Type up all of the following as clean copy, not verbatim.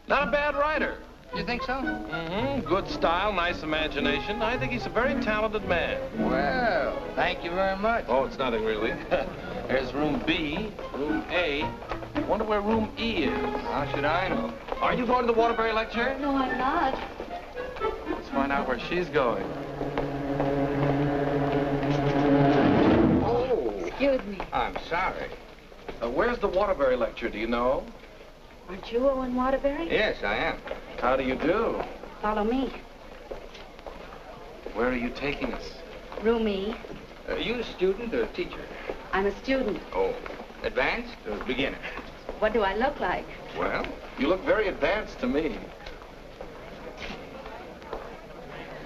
Not a bad writer. You think so? Mm-hmm. Good style, nice imagination. I think he's a very talented man. Well, thank you very much. Oh, it's nothing really. There's room B, room A. I wonder where room E is. How should I know? Are you going to the Waterbury lecture? No, I'm not. Let's find out where she's going. Oh. Excuse me. I'm sorry. Where's the Waterbury lecture, do you know? Aren't you Owen Waterbury? Yes, I am. How do you do? Follow me. Where are you taking us? Room E. Are you a student or a teacher? I'm a student. Oh, advanced or beginner? What do I look like? Well, You look very advanced to me.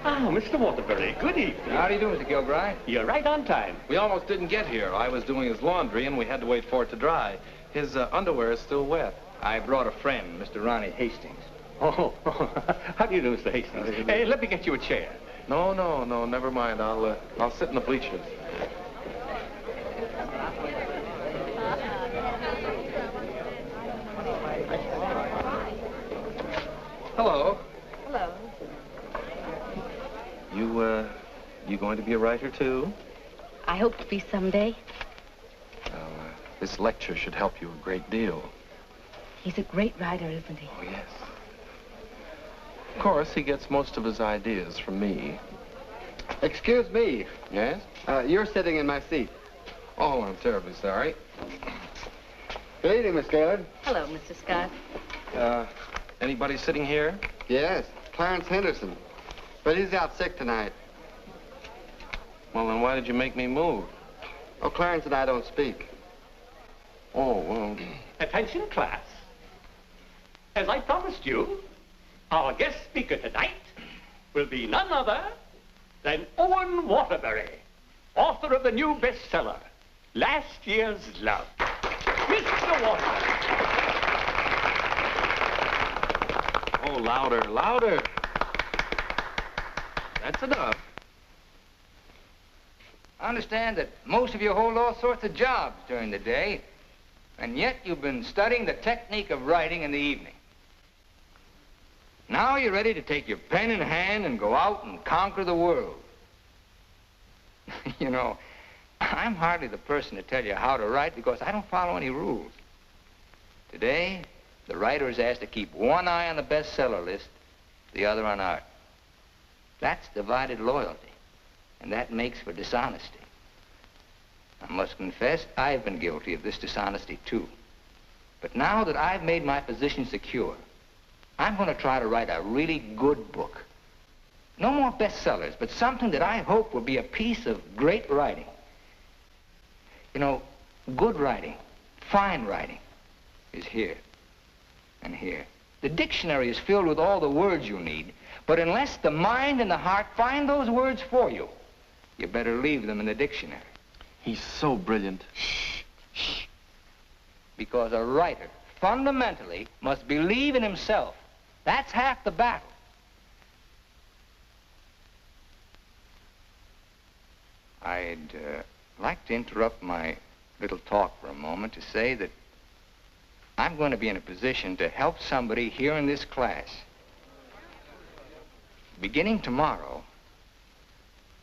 Ah, Mr. Waterbury, good evening. how do you do, Mr. Gilbride? You're right on time. We almost didn't get here. I was doing his laundry, and we had to wait for it to dry. His underwear is still wet. I brought a friend, Mr. Ronnie Hastings. Oh, how do you do, Mr. Hastings? Hey, let me get you a chair. No, never mind. I'll sit in the bleachers. Hello. Hello. You going to be a writer, too? I hope to be someday. Well, this lecture should help you a great deal. He's a great writer, isn't he? Oh, yes. Of course, he gets most of his ideas from me. Excuse me. Yes? You're sitting in my seat. Oh, I'm terribly sorry. Good evening, Miss Gaylord. Hello, Mr. Scott. Anybody sitting here? Yes, Clarence Henderson. But he's out sick tonight. Well, then why did you make me move? Oh, Clarence and I don't speak. Oh, well... Attention, class. As I promised you, our guest speaker tonight will be none other than Owen Waterbury, author of the new bestseller, Last Year's Love. Mr. Waterbury. Oh, louder, louder. That's enough. I understand that most of you hold all sorts of jobs during the day, and yet you've been studying the technique of writing in the evening. Now you're ready to take your pen in hand and go out and conquer the world. You know, I'm hardly the person to tell you how to write because I don't follow any rules. Today, the writer is asked to keep one eye on the bestseller list, the other on art. That's divided loyalty, and that makes for dishonesty. I must confess, I've been guilty of this dishonesty, too. But now that I've made my position secure, I'm going to try to write a really good book. No more bestsellers, but something that I hope will be a piece of great writing. You know, good writing, fine writing, is here and here. The dictionary is filled with all the words you need, but unless the mind and the heart find those words for you, you better leave them in the dictionary. He's so brilliant. Shh, shh. Because a writer, fundamentally, must believe in himself. That's half the battle. I'd like to interrupt my little talk for a moment to say that I'm going to be in a position to help somebody here in this class. Beginning tomorrow,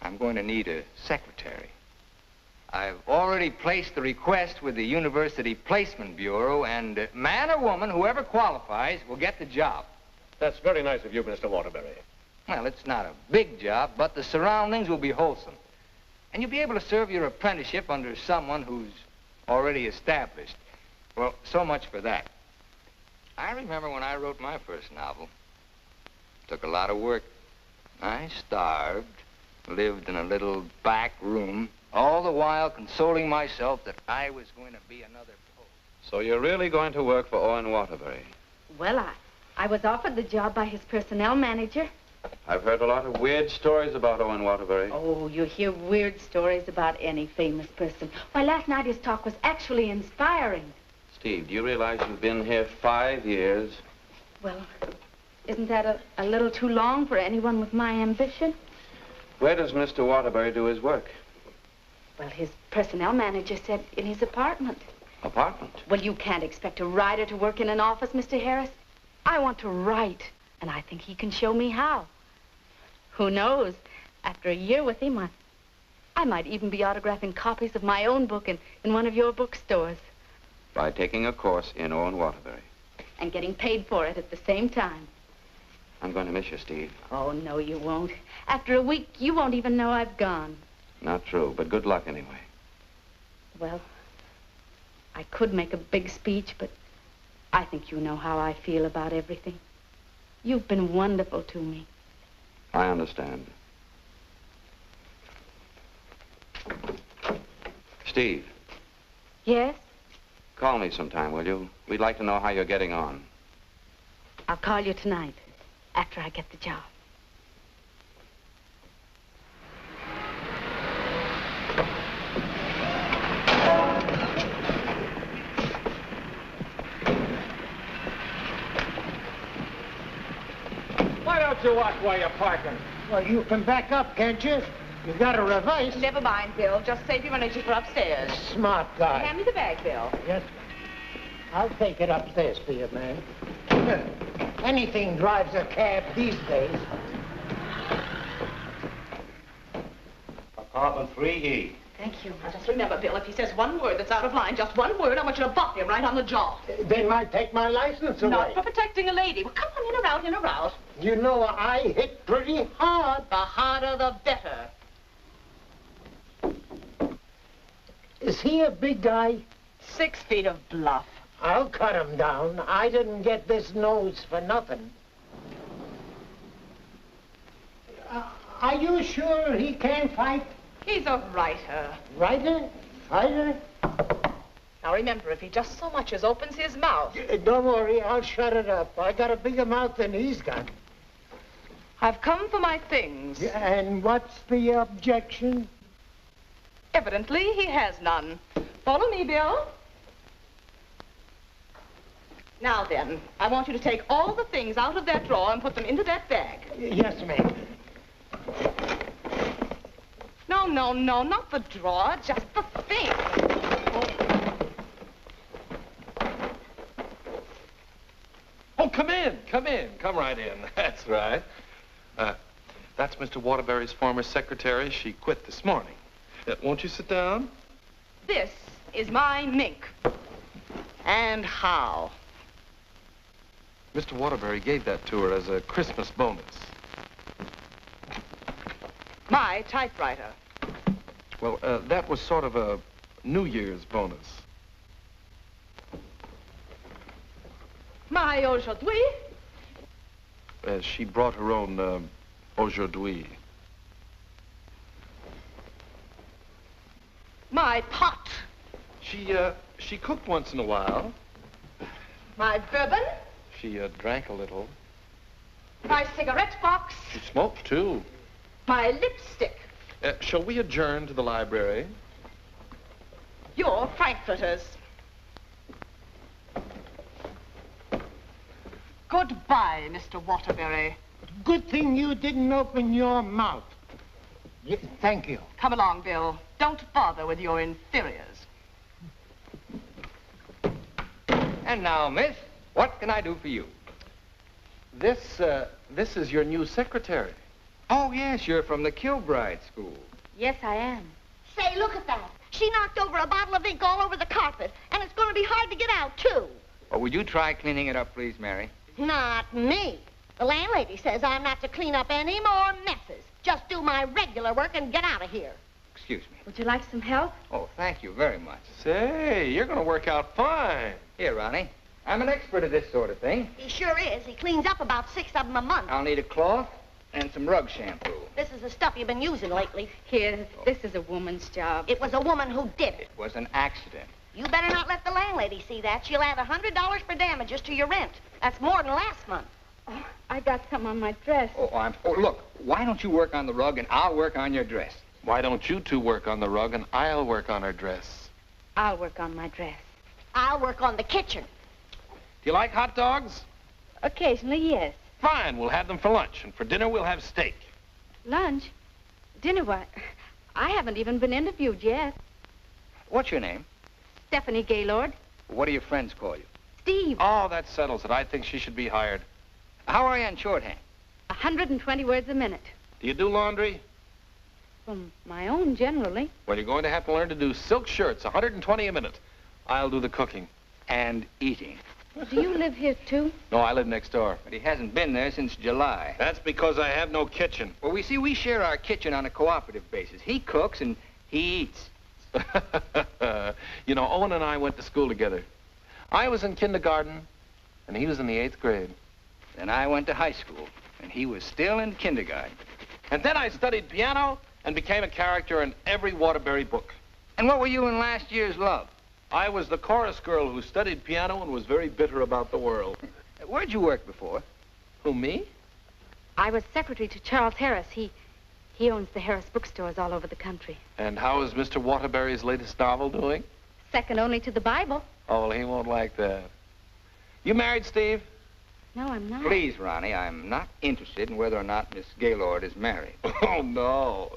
I'm going to need a secretary. I've already placed the request with the University Placement Bureau, and man or woman, whoever qualifies, will get the job. That's very nice of you, Mr. Waterbury. Well, it's not a big job, but the surroundings will be wholesome. And you'll be able to serve your apprenticeship under someone who's already established. Well, so much for that. I remember when I wrote my first novel. It took a lot of work. I starved, lived in a little back room, all the while consoling myself that I was going to be another poet. So you're really going to work for Owen Waterbury? Well, I was offered the job by his personnel manager. I've heard a lot of weird stories about Owen Waterbury. Oh, you hear weird stories about any famous person. Why, last night his talk was actually inspiring. Steve, do you realize you've been here 5 years? Well, isn't that a little too long for anyone with my ambition? Where does Mr. Waterbury do his work? Well, his personnel manager said in his apartment. Apartment? Well, you can't expect a writer to work in an office, Mr. Harris. I want to write, and I think he can show me how. Who knows? After a year with him, I might even be autographing copies of my own book in one of your bookstores. By taking a course in Owen Waterbury. And getting paid for it at the same time. I'm going to miss you, Steve. Oh, no, you won't. After a week, you won't even know I've gone. Not true, but good luck anyway. Well, I could make a big speech, but I think you know how I feel about everything. You've been wonderful to me. I understand. Steve. Yes? Call me sometime, will you? We'd like to know how you're getting on. I'll call you tonight, after I get the job. Why don't you watch while you're parking? Well, you can back up, can't you? You got to reverse. Never mind, Bill. Just save your energy for upstairs. Smart guy. Hand me the bag, Bill. Yes, ma'am. I'll take it upstairs for you, man. Anything drives a cab these days. Apartment 3E. Thank you. Now, just remember, Bill, if he says one word that's out of line, just one word, I want you to bop him right on the jaw. They might take my license away. Not for protecting a lady. Well, come on, in or out, in or out. You know, I hit pretty hard. The harder, the better. Is he a big guy? 6 feet of bluff. I'll cut him down. I didn't get this nose for nothing. Are you sure he can fight? He's a writer. Writer? Fighter? Now, remember, if he just so much as opens his mouth... Don't worry, I'll shut it up. I got a bigger mouth than he's got. I've come for my things. And what's the objection? Evidently, he has none. Follow me, Bill. Now then, I want you to take all the things out of that drawer and put them into that bag. Yes, ma'am. No, not the drawer, just the thing. Oh, come in. Come right in. That's right. That's Mr. Waterbury's former secretary. She quit this morning. Won't you sit down? This is my mink. And how? Mr. Waterbury gave that to her as a Christmas bonus. My typewriter. Well, that was sort of a New Year's bonus. My aujourd'hui. She brought her own aujourd'hui. My pot. She cooked once in a while. My bourbon. She drank a little. My cigarette box. She smoked, too. My lipstick. Shall we adjourn to the library? Your frankfurters. Goodbye, Mr. Waterbury. Good thing you didn't open your mouth. Thank you. Come along, Bill. Don't bother with your inferiors. And now, miss, what can I do for you? This is your new secretary. Oh, yes, you're from the Kilbride School. Yes, I am. Say, look at that. She knocked over a bottle of ink all over the carpet, and it's going to be hard to get out, too. Oh, would you try cleaning it up, please, Mary? Not me. The landlady says I'm not to clean up any more messes. Just do my regular work and get out of here. Excuse me. Would you like some help? Oh, thank you very much. Say, you're going to work out fine. Here, Ronnie. I'm an expert at this sort of thing. He sure is. He cleans up about 6 of them a month. I'll need a cloth and some rug shampoo. This is the stuff you've been using lately. Here, this is a woman's job. It was a woman who did it. It was an accident. You better not let the landlady see that. She'll add $100 for damages to your rent. That's more than last month. Oh, I got some on my dress. Oh, look, why don't you work on the rug and I'll work on your dress? Why don't you two work on the rug and I'll work on her dress? I'll work on my dress. I'll work on the kitchen. Do you like hot dogs? Occasionally, yes. Fine, we'll have them for lunch, and for dinner we'll have steak. Lunch? Dinner, why? I haven't even been interviewed yet. What's your name? Stephanie Gaylord. What do your friends call you? Steve. Oh, that settles it. I think she should be hired. How are you on shorthand? 120 words a minute. Do you do laundry? From my own, generally. Well, you're going to have to learn to do silk shirts, 120 a minute. I'll do the cooking. And eating. Do you live here, too? No, I live next door. But he hasn't been there since July. That's because I have no kitchen. Well, we share our kitchen on a cooperative basis. He cooks and he eats. You know, Owen and I went to school together. I was in kindergarten, and he was in the 8th grade. Then I went to high school, and he was still in kindergarten. And then I studied piano and became a character in every Waterbury book. And what were you in last year's Love? I was the chorus girl who studied piano and was very bitter about the world. Where'd you work before? Who, me? I was secretary to Charles Harris. He owns the Harris bookstores all over the country. And how is Mr. Waterbury's latest novel doing? Second only to the Bible. Oh, well, he won't like that. You married, Steve? No, I'm not. Please, Ronnie, I'm not interested in whether or not Miss Gaylord is married. Oh, no.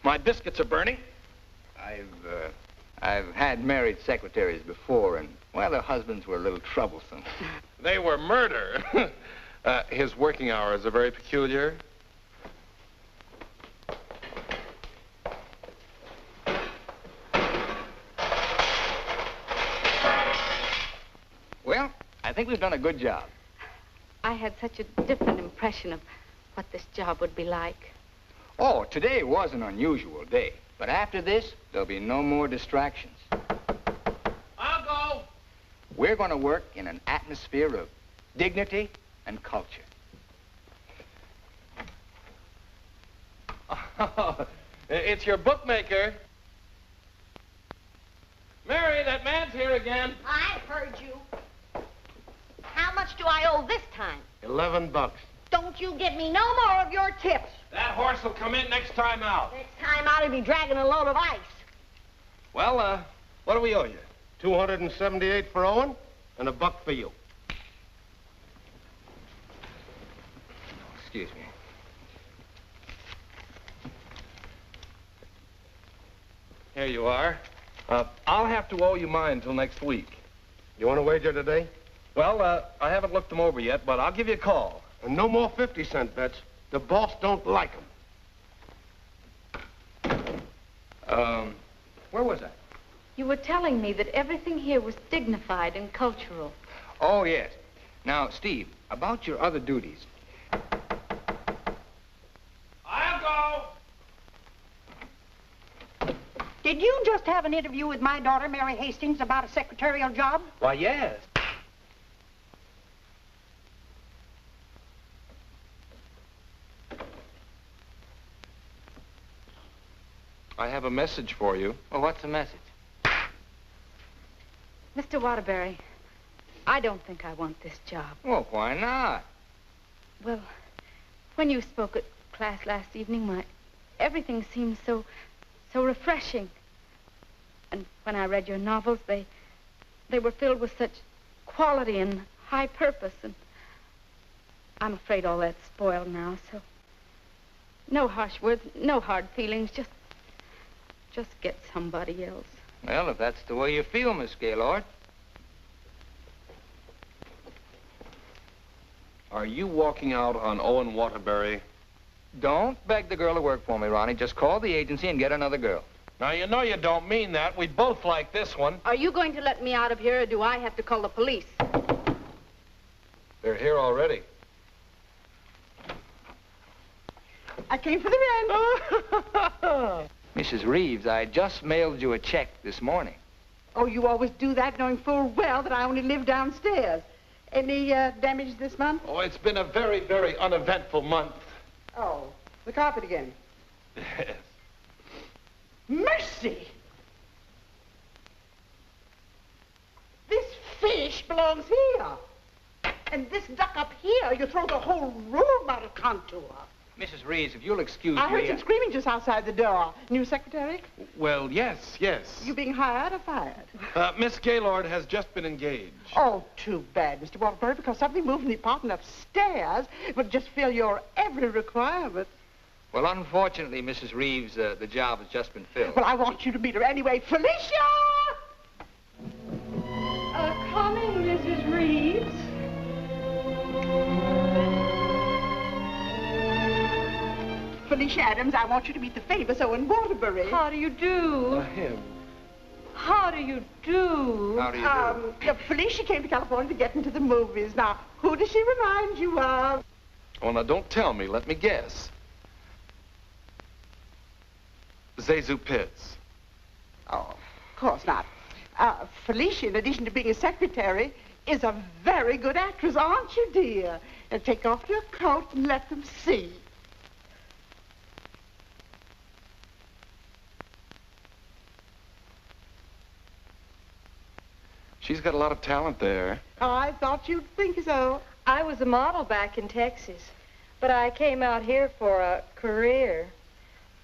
My biscuits are burning. I've had married secretaries before, and, well, their husbands were a little troublesome. They were murder. His working hours are very peculiar. Well, I think we've done a good job. I had such a different impression of what this job would be like. Oh, today was an unusual day. But after this, there'll be no more distractions. I'll go. We're going to work in an atmosphere of dignity and culture. It's your bookmaker. Mary, that man's here again. I heard you. How much do I owe this time? $11. Don't you give me no more of your tips. That horse will come in next time out. Next time out, he'll be dragging a load of ice. Well, what do we owe you? $278 for Owen and $1 for you. Excuse me. Here you are. I'll have to owe you mine till next week. You want to wager today? Well, I haven't looked them over yet, but I'll give you a call. And no more 50-cent bets. The boss don't like them. Where was I? You were telling me that everything here was dignified and cultural. Oh, yes. Now, Steve, about your other duties. I'll go. Did you just have an interview with my daughter, Mary Hastings, about a secretarial job? Why, yes. I have a message for you. Well, what's the message? Mr. Waterbury, I don't think I want this job. Well, why not? Well, when you spoke at class last evening, everything seemed so refreshing. And when I read your novels, they were filled with such quality and high purpose. And I'm afraid all that's spoiled now, so no harsh words, no hard feelings, just get somebody else. Well, if that's the way you feel, Miss Gaylord. Are you walking out on Owen Waterbury? Don't beg the girl to work for me, Ronnie. Just call the agency and get another girl. Now, you know you don't mean that. We both like this one. Are you going to let me out of here, or do I have to call the police? They're here already. I came for the rent. Mrs. Reeves, I just mailed you a check this morning. Oh, you always do that, knowing full well that I only live downstairs. Any damage this month? Oh, it's been a very, very uneventful month. Oh, the carpet again. Yes. Mercy! This fish belongs here. And this duck up here, you throw the whole room out of contour. Mrs. Reeves, if you'll excuse me... I heard some screaming just outside the door. New secretary? Well, yes. You being hired or fired? Miss Gaylord has just been engaged. Oh, too bad, Mr. Waterbury, because something moved in the apartment upstairs would just fill your every requirement. Well, unfortunately, Mrs. Reeves, the job has just been filled. Well, I want you to meet her anyway. Felicia! Coming, Mrs. Reeves. Felicia Adams, I want you to meet the famous Owen Waterbury. How do you do? Him. How do you do? How do you do? Felicia came to California to get into the movies. Now, who does she remind you of? Oh, now don't tell me. Let me guess. Zazu Pitts. Oh, of course not. Felicia, in addition to being a secretary, is a very good actress, aren't you, dear? Take off your coat and let them see. She's got a lot of talent there. I thought you'd think so. I was a model back in Texas, but I came out here for a career.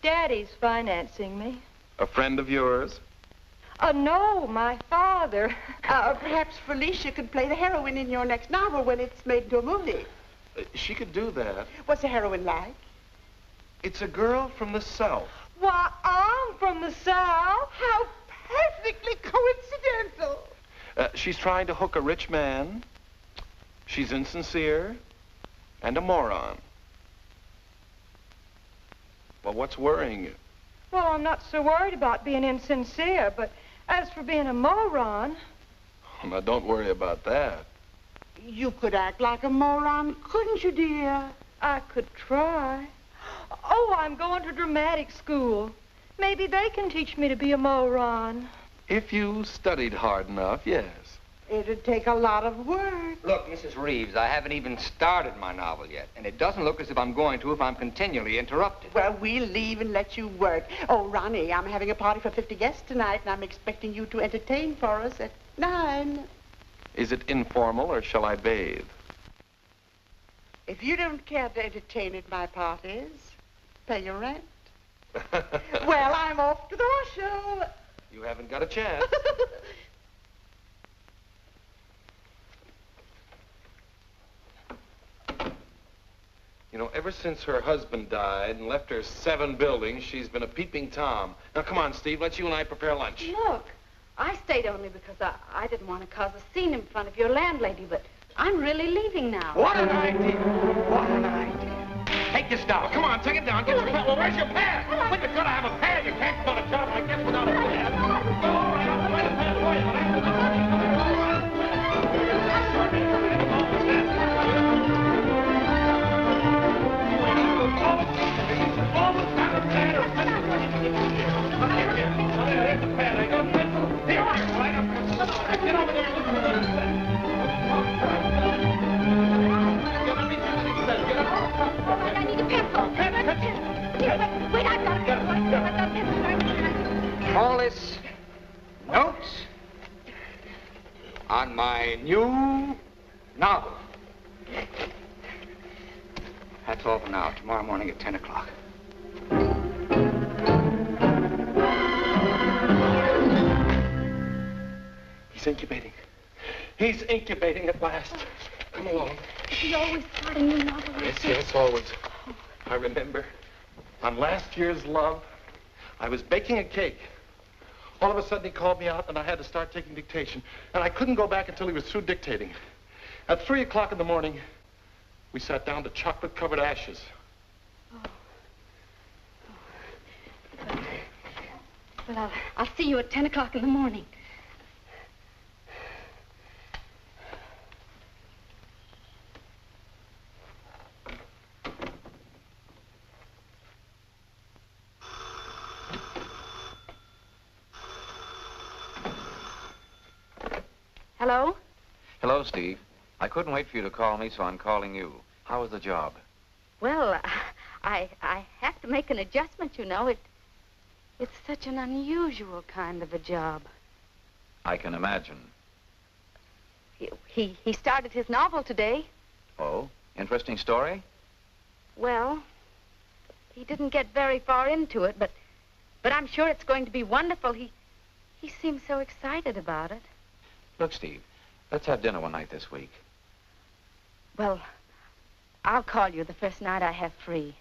Daddy's financing me. A friend of yours? No, my father. Perhaps Felicia could play the heroine in your next novel when it's made into a movie. She could do that. What's the heroine like? It's a girl from the South. Why, I'm from the South. How perfectly coincidental. She's trying to hook a rich man. She's insincere and a moron. Well, what's worrying you? Well, I'm not so worried about being insincere, but as for being a moron... Oh, now, don't worry about that. You could act like a moron, couldn't you, dear? I could try. Oh, I'm going to dramatic school. Maybe they can teach me to be a moron. If you studied hard enough, yes. It'd take a lot of work. Look, Mrs. Reeves, I haven't even started my novel yet, and it doesn't look as if I'm going to if I'm continually interrupted. Well, we'll leave and let you work. Oh, Ronnie, I'm having a party for 50 guests tonight, and I'm expecting you to entertain for us at 9. Is it informal, or shall I bathe? If you don't care to entertain at my parties, pay your rent. Well, I'm off to the horse show. You haven't got a chance. You know, ever since her husband died and left her 7 buildings, she's been a peeping Tom. Now, come on, Steve, let's you and I prepare lunch. Look, I stayed only because I didn't want to cause a scene in front of your landlady, but I'm really leaving now. What an idea. What an idea. Take this down. Come on, take it down. Get your pad. Well, where's your pad? Well, you've got to have a pad. You can't start a job like this without a pad. Go, all right, I'll find a pad for you, but Call this notes on my new novel. That's all for now. Tomorrow morning at 10 o'clock. He's incubating. He's incubating at last. Come along. Is he always starting new novels? Yes, always. I remember on last year's Love, I was baking a cake. All of a sudden, he called me out, and I had to start taking dictation. And I couldn't go back until he was through dictating. At 3 o'clock in the morning, we sat down to chocolate-covered ashes. Well, I'll see you at 10 o'clock in the morning. Hello? Hello, Steve. I couldn't wait for you to call me, so I'm calling you. How was the job? Well, I have to make an adjustment, you know. It's such an unusual kind of a job. I can imagine. He started his novel today. Oh, interesting story? Well, he didn't get very far into it, but I'm sure it's going to be wonderful. He seems so excited about it. Look, Steve, let's have dinner one night this week. Well, I'll call you the first night I have free.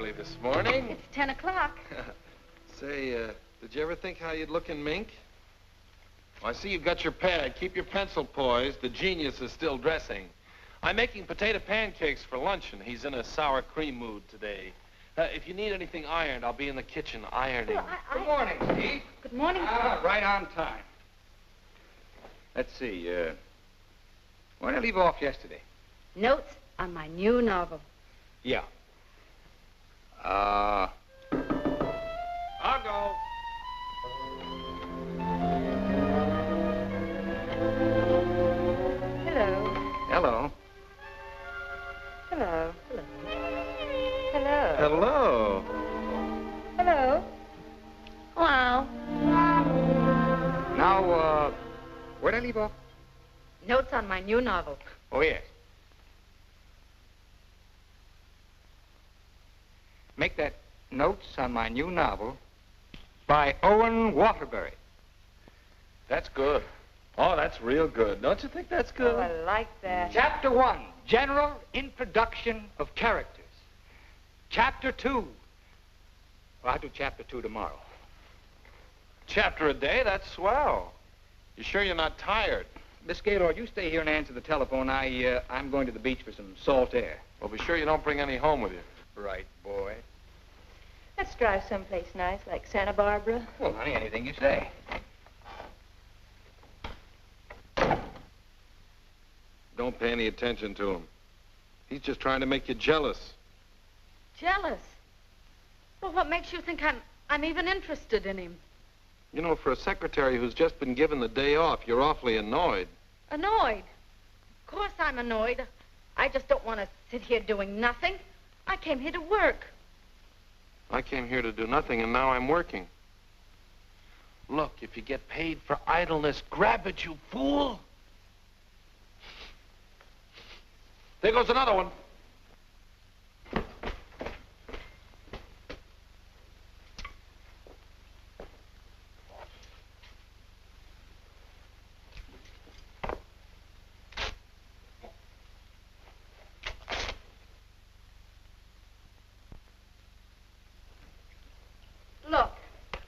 early this morning. It's 10 o'clock. Say, did you ever think how you'd look in mink? Well, I see you've got your pad. Keep your pencil poised. The genius is still dressing. I'm making potato pancakes for luncheon. He's in a sour cream mood today. If you need anything ironed, I'll be in the kitchen ironing. Well, Good morning, Steve. Good morning. Right on time. Let's see, where did I leave off yesterday? Notes on my new novel. Yeah. I'll go. Hello. Hello. Hello. Hello. Hello. Hello. Hello. Now, where'd I leave off? Notes on my new novel. Oh, yes. Make that Notes on My New Novel by Owen Waterbury. That's good. Oh, that's real good. Don't you think that's good? Oh, I like that. Chapter 1, General Introduction of Characters. Chapter 2. Well, I'll do Chapter 2 tomorrow. Chapter a day? That's swell. You sure you're not tired? Miss Gaylord, you stay here and answer the telephone. I'm going to the beach for some salt air. Well, be sure you don't bring any home with you. Right, boy. Let's drive someplace nice, like Santa Barbara. Well, honey, anything you say. Don't pay any attention to him. He's just trying to make you jealous. Jealous? Well, what makes you think I'm even interested in him? You know, for a secretary who's just been given the day off, you're awfully annoyed. Annoyed? Of course I'm annoyed. I just don't want to sit here doing nothing. I came here to work. I came here to do nothing, and now I'm working. Look, if you get paid for idleness, grab it, you fool. There goes another one. Look,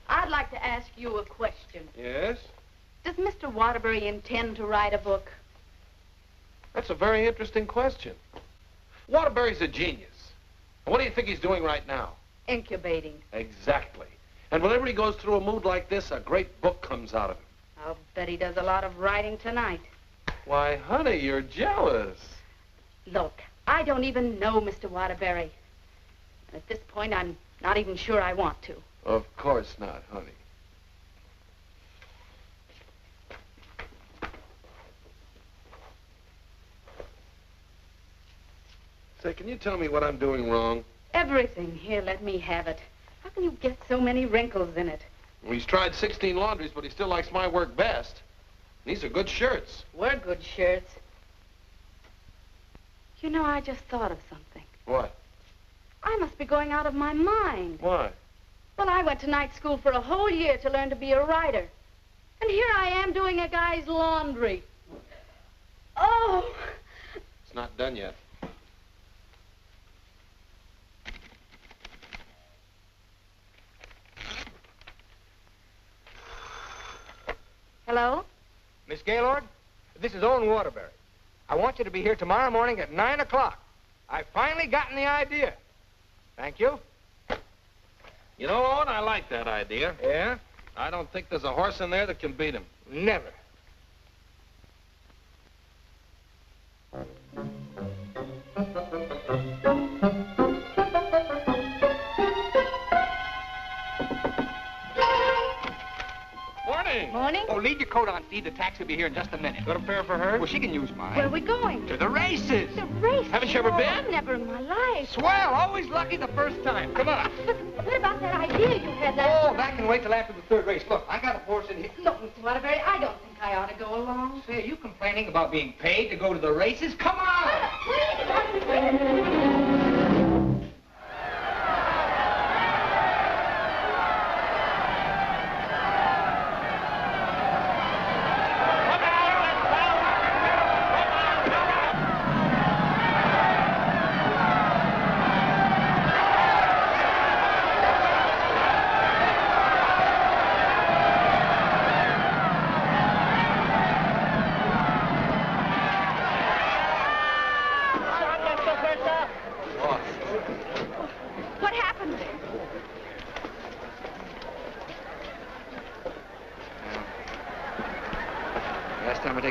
I'd like to ask you a question. Yes? Does Mr. Waterbury intend to write a book? That's a very interesting question. Waterbury's a genius. And what do you think he's doing right now? Incubating. Exactly. And whenever he goes through a mood like this, a great book comes out of him. I'll bet he does a lot of writing tonight. Why, honey, you're jealous. Look, I don't even know Mr. Waterbury. At this point, I'm not even sure I want to. Of course not, honey. Say, can you tell me what I'm doing wrong? Everything. Here, let me have it. How can you get so many wrinkles in it? Well, he's tried 16 laundries, but he still likes my work best. These are good shirts. We're good shirts. You know, I just thought of something. What? I must be going out of my mind. Why? Well, I went to night school for a whole year to learn to be a writer. And here I am doing a guy's laundry. Oh! It's not done yet. Hello? Miss Gaylord, this is Owen Waterbury. I want you to be here tomorrow morning at 9 o'clock. I've finally gotten the idea. Thank you. You know, Owen, I like that idea. Yeah? I don't think there's a horse in there that can beat him. Never. Morning. Morning. Oh, leave your coat on, Steve. The taxi will be here in just a minute. Got a pair for her? Well, she can use mine. Where are we going? To the races. The race. Haven't you ever been? Never in my life. Swell. Always lucky the first time. Come on. But what about that idea you had last Oh, that can wait till after the third race. Look, I got a horse in here. Look, Mr. Waterbury, I don't think I ought to go along. Say, are you complaining about being paid to go to the races? Come on!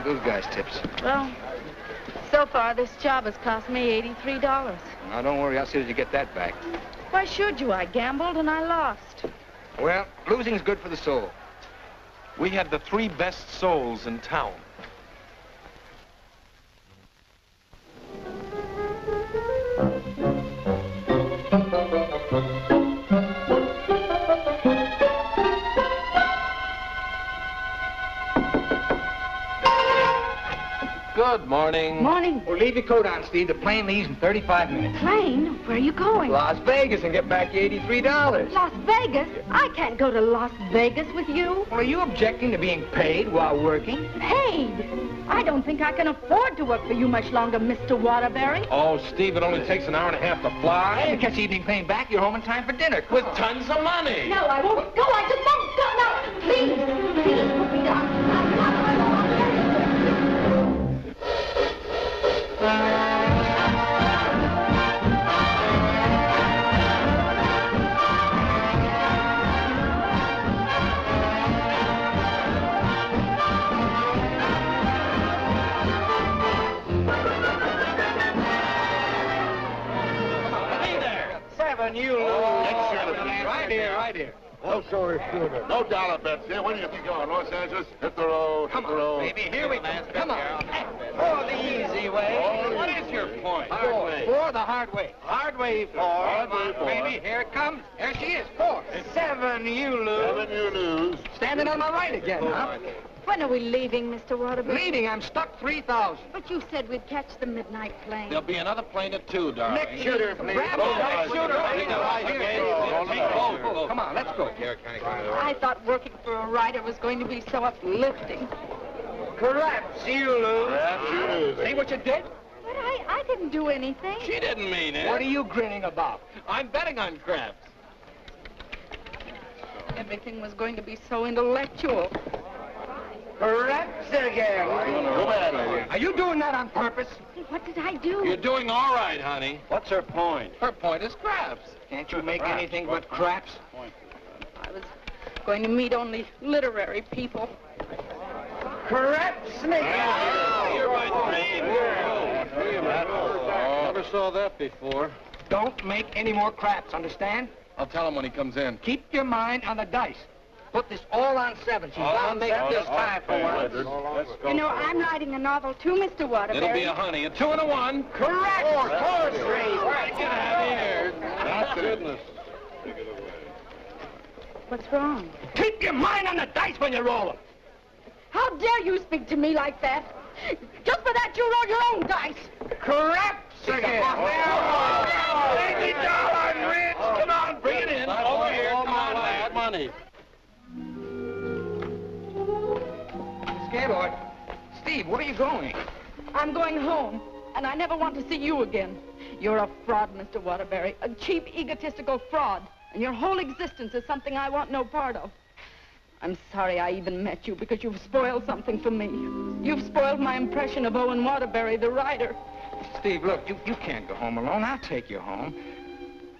take those guys' tips. Well, so far this job has cost me $83. Now, don't worry. I'll see that you get that back. Why should you? I gambled and I lost. Well, losing's good for the soul. We had the 3 best souls in town. Good morning. Morning. Well, leave your coat on, Steve. The plane leaves in 35 minutes. Plane? Where are you going? Las Vegas and get back your $83. Las Vegas? I can't go to Las Vegas with you. Well, are you objecting to being paid while working? Paid? I don't think I can afford to work for you much longer, Mr. Waterbury. Oh, Steve, it only takes an hour and a half to fly. And catch the evening plane back, you're home in time for dinner. With tons of money. No, I won't go. I just won't go. No, please. Please put me down. I'm not going to. You right here, right here. Oh, sorry, shooter. No dollar bets here. Where do you think you're going? Los Angeles? Hit the road. Come on, baby. Here we go. Come on. Oh, the easy way. Oh, what is your point? Hard way. 4, the hard way. Hard way 4. Hard way 4. Baby, here it comes. There she is. 4. 7, you lose. 7, you lose. Standing on my right again, huh? When are we leaving, Mr. Waterbury? Leaving, I'm stuck 3,000. But you said we'd catch the midnight plane. There'll be another plane at 2, darling. Next shooter, please. Grab the next shooter. Come on, let's go. I thought working for a writer was going to be so uplifting. Perhaps you lose. Perhaps you lose. See what you did? But I didn't do anything. She didn't mean it. What are you grinning about? I'm betting on crabs. Everything was going to be so intellectual. Perhaps again. Go ahead, lady. Are you doing that on purpose? What did I do? You're doing all right, honey. What's her point? Her point is crabs. Can't you make anything but craps? I was going to meet only literary people. Craps, Nick. You're my dream. Never saw that before. Don't make any more craps, understand? I'll tell him when he comes in. Keep your mind on the dice. Put this all on 7. She's bound to make this time for once. You know, I'm writing a novel too, Mr. Waterbury. It'll be a honey. A 2 and a 1. Correct. 4 straight. Get out of here. Not goodness. What's wrong? Keep your mind on the dice when you roll them. How dare you speak to me like that? Just for that, you roll your own dice. Craps again. $80, Rich. Come on, bring it in. Over here. Come on, lad. Money. Gaylord. Steve, where are you going? I'm going home, and I never want to see you again. You're a fraud, Mr. Waterbury, a cheap, egotistical fraud, and your whole existence is something I want no part of. I'm sorry I even met you, because you've spoiled something for me. You've spoiled my impression of Owen Waterbury, the writer. Steve, look, you can't go home alone. I'll take you home.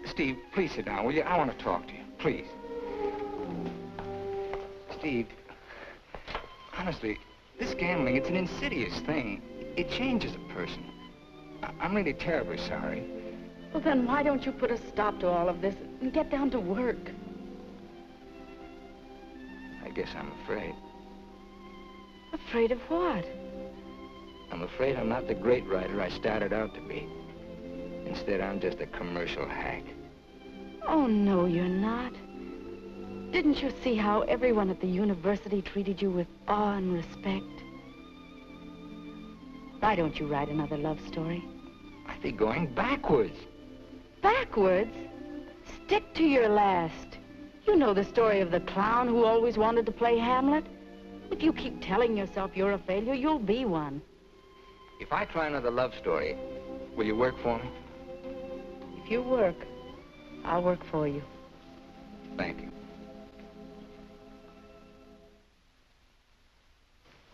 Steve, please sit down, will you? I want to talk to you, please. Steve, honestly, this gambling, it's an insidious thing. It changes a person. I'm really terribly sorry. Well, then why don't you put a stop to all of this and get down to work? I guess I'm afraid. Afraid of what? I'm afraid I'm not the great writer I started out to be. Instead, I'm just a commercial hack. Oh, no, you're not. Didn't you see how everyone at the university treated you with awe and respect? Why don't you write another love story? I'd be going backwards. Backwards? Stick to your last. You know the story of the clown who always wanted to play Hamlet? If you keep telling yourself you're a failure, you'll be one. If I try another love story, will you work for me? If you work, I'll work for you. Thank you.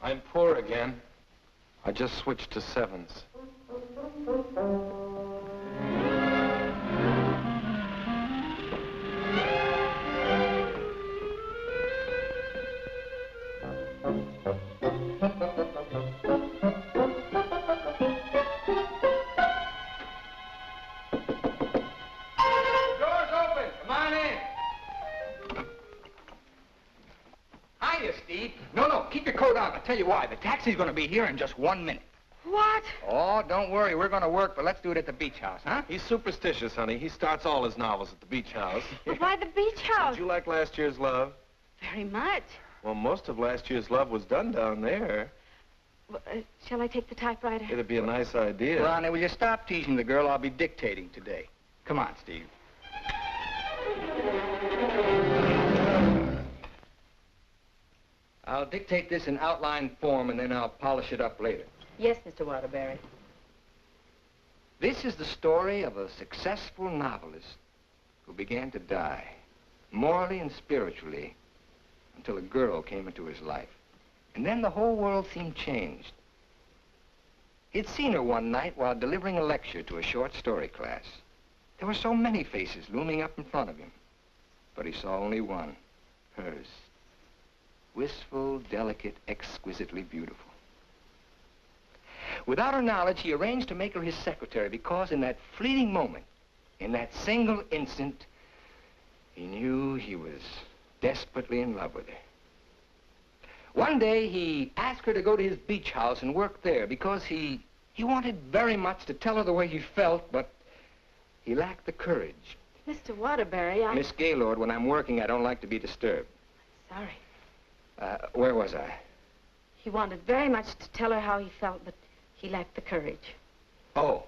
I'm poor again. I just switched to 7s. keep your coat on. I'll tell you why. The taxi's going to be here in just 1 minute. What? Oh, don't worry. We're going to work, but let's do it at the beach house, huh? He's superstitious, honey. He starts all his novels at the beach house. But why the beach house? Did you like last year's Love? Very much. Well, most of last year's Love was done down there. Well, shall I take the typewriter? It'd be a nice idea. Ronnie, will you stop teasing the girl? I'll be dictating today. Come on, Steve. I'll dictate this in outline form, and then I'll polish it up later. Yes, Mr. Waterbury. This is the story of a successful novelist who began to die, morally and spiritually, until a girl came into his life. And then the whole world seemed changed. He'd seen her one night while delivering a lecture to a short story class. There were so many faces looming up in front of him, but he saw only one, hers. Wistful, delicate, exquisitely beautiful. Without her knowledge, he arranged to make her his secretary because in that fleeting moment, in that single instant, he knew he was desperately in love with her. One day, he asked her to go to his beach house and work there because he wanted very much to tell her the way he felt, but he lacked the courage. Mr. Waterbury, Miss Gaylord, when I'm working, I don't like to be disturbed. Sorry. Where was I? He wanted very much to tell her how he felt, but he lacked the courage. Oh,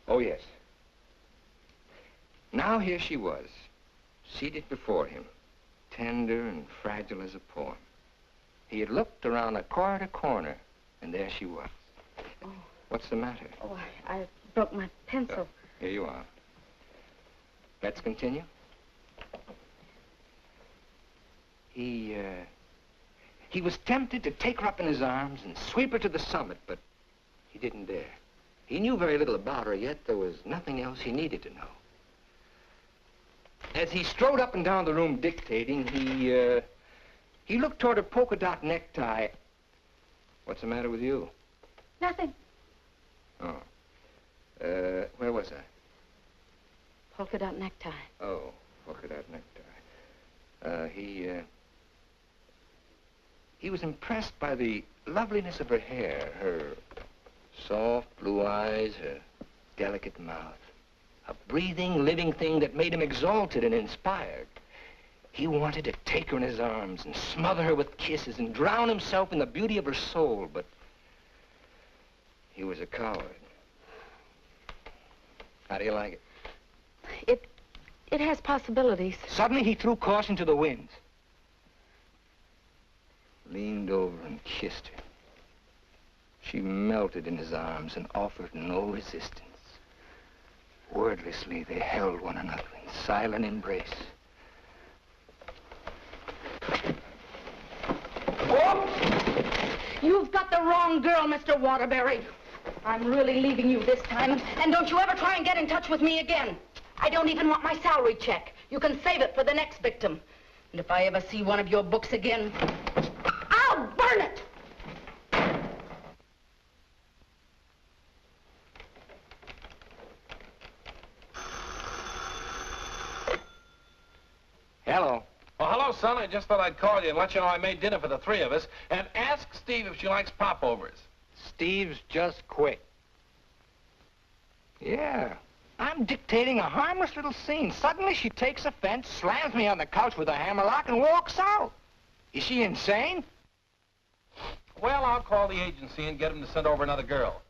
yes. Now here she was, seated before him, tender and fragile as a poem. He had looked around a corner, and there she was. Oh. What's the matter? Oh, I broke my pencil. Oh, here you are. Let's continue. He was tempted to take her up in his arms and sweep her to the summit, but he didn't dare. He knew very little about her, yet there was nothing else he needed to know. As he strode up and down the room dictating, he looked toward a polka dot necktie. What's the matter with you? Nothing. Oh. Where was I? Polka dot necktie. Oh, polka dot necktie. He was impressed by the loveliness of her hair, her soft blue eyes, her delicate mouth. A breathing, living thing that made him exalted and inspired. He wanted to take her in his arms and smother her with kisses and drown himself in the beauty of her soul, but he was a coward. How do you like it? It has possibilities. Suddenly he threw caution to the winds. Leaned over and kissed her. She melted in his arms and offered no resistance. Wordlessly, they held one another in silent embrace. Oh! You've got the wrong girl, Mr. Waterbury. I'm really leaving you this time, and don't you ever try and get in touch with me again. I don't even want my salary check. You can save it for the next victim. And if I ever see one of your books again, I'll burn it! Hello. Well, hello, son. I just thought I'd call you and let you know I made dinner for the three of us. And ask Steve if she likes popovers. Steve's just quit. Yeah. I'm dictating a harmless little scene. Suddenly she takes offense, slams me on the couch with a hammerlock, and walks out. Is she insane? Well, I'll call the agency and get them to send over another girl.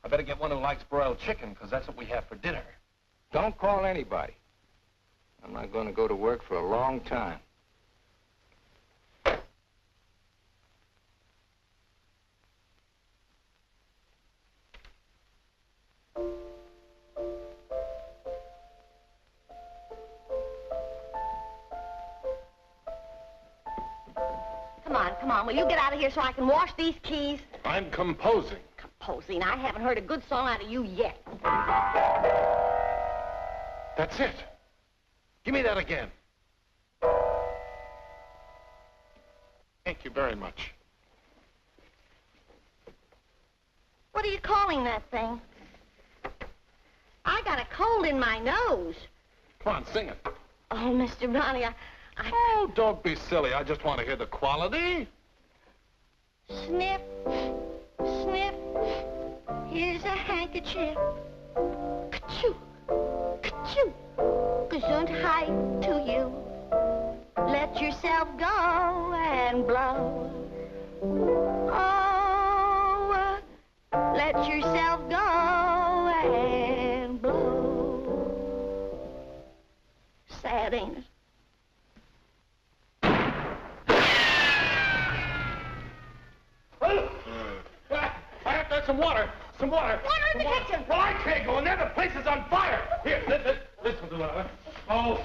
I better get one who likes broiled chicken, because that's what we have for dinner. Don't call anybody. I'm not going to go to work for a long time. Come on, will you get out of here so I can wash these keys? I'm composing. Composing? I haven't heard a good song out of you yet. That's it. Give me that again. Thank you very much. What are you calling that thing? I got a cold in my nose. Come on, sing it. Oh, Mr. Ronnie, Oh, don't be silly. I just want to hear the quality. Snip, snip, here's a handkerchief. Ka-choo, ka-choo, gesundheit to you. Let yourself go and blow. Oh, let yourself go and blow. Sad, ain't it? I have to have some water. Some water. Water in the kitchen. Well, I can't go in there. The place is on fire. Here, listen to it. Oh.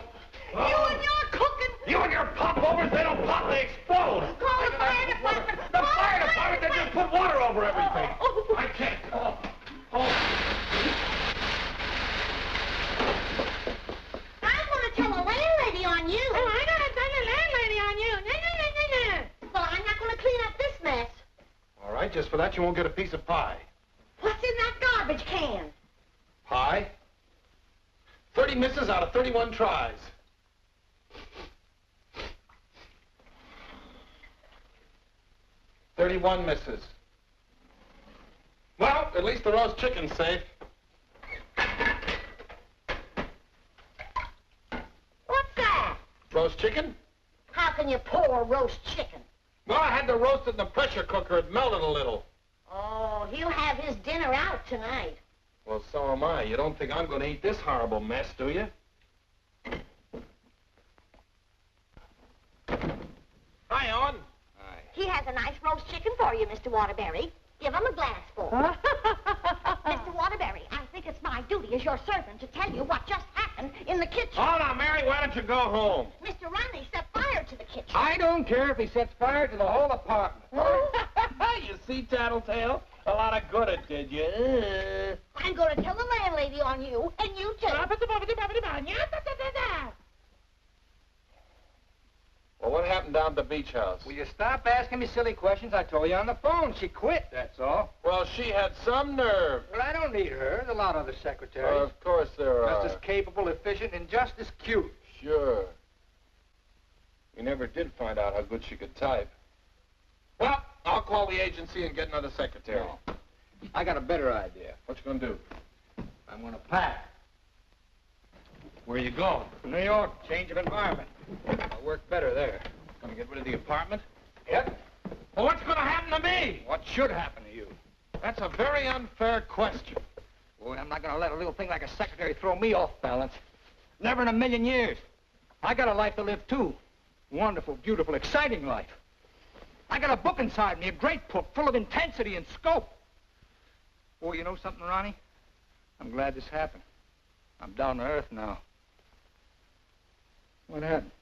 You and your cooking. You and your popovers, they don't pop, they explode. Call the fire department. The fire department, they just put water over everything. I can't. I'm going to tell the landlady on you. Oh, I'm going to tell the landlady on you. Well, I'm not going to clean up this mess. All right, just for that, you won't get a piece of pie. What's in that garbage can? Pie? 30 misses out of 31 tries. $31 misses. Well, at least the roast chicken's safe. What's that? Roast chicken? How can you pour roast chicken? Well, I had to roast it in the pressure cooker. It melted a little. Oh, he'll have his dinner out tonight. Well, so am I. You don't think I'm going to eat this horrible mess, do you? Hi, Owen. Hi. He has a nice roast chicken for you, Mr. Waterbury. Give him a glassful. Mr. Waterbury, I think it's my duty as your servant to tell you what just happened in the kitchen. Oh, now, Mary, why don't you go home? Mr. Ronnie set fire to the kitchen. I don't care if he sets fire to the whole apartment. You see, Tattletale? A lot of good it did you. I'm going to tell the landlady on you, and you too. Well, what happened down at the beach house? Will you stop asking me silly questions? I told you on the phone. She quit, that's all. Well, she had some nerve. Well, I don't need her. There's a lot of other secretaries. Of course there are. Just as capable, efficient, and just as cute. Sure. We never did find out how good she could type. Well, I'll call the agency and get another secretary. No. I got a better idea. What you gonna do? I'm gonna pack. Where you going? New York, change of environment. I'll work better there. Gonna get rid of the apartment? Yep. Well, what's gonna happen to me? What should happen to you? That's a very unfair question. Boy, I'm not gonna let a little thing like a secretary throw me off balance. Never in a million years. I got a life to live, too. Wonderful, beautiful, exciting life. I got a book inside me, a great book, full of intensity and scope. Boy, you know something, Ronnie? I'm glad this happened. I'm down to earth now. What happened?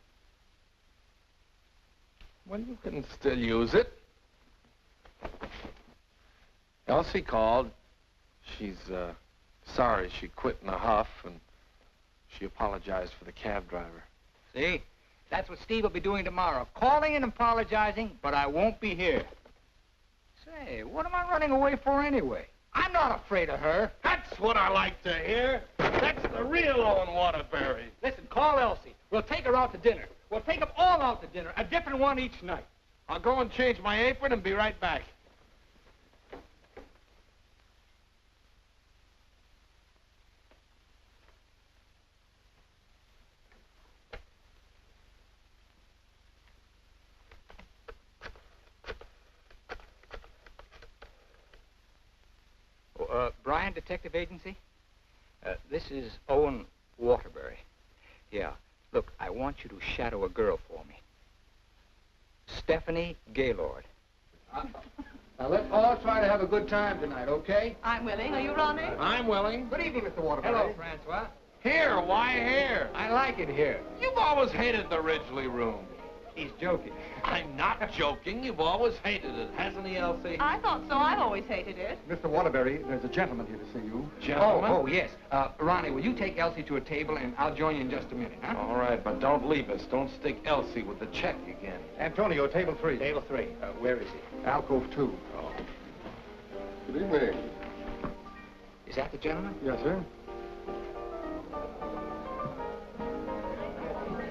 Well, you can still use it. Elsie called. She's, sorry she quit in a huff, and she apologized for the cab driver. See? That's what Steve will be doing tomorrow. Calling and apologizing, but I won't be here. Say, what am I running away for anyway? I'm not afraid of her. That's what I like to hear. That's the real Owen Waterbury. Listen, call Elsie. We'll take her out to dinner. We'll take them all out to dinner, a different one each night. I'll go and change my apron and be right back. Brian Detective Agency? This is Owen Waterbury. Yeah. Look, I want you to shadow a girl for me. Stephanie Gaylord. Now, let's all try to have a good time tonight, okay? I'm willing. Are you, Ronnie? I'm willing. Good evening, Mr. Waterbury. Hello, Francois. Here, why here? I like it here. You've always hated the Ridgely room. He's joking. I'm not joking. You've always hated it, hasn't he, Elsie? I thought so. I've always hated it. Mr. Waterbury, there's a gentleman here to see you. Gentlemen? Oh, yes. Ronnie, will you take Elsie to a table, and I'll join you in just a minute, huh? All right, but don't leave us. Don't stick Elsie with the check again. Antonio, table 3. Table 3. Where is he? Alcove 2. Oh. Good evening. Is that the gentleman? Yes, sir.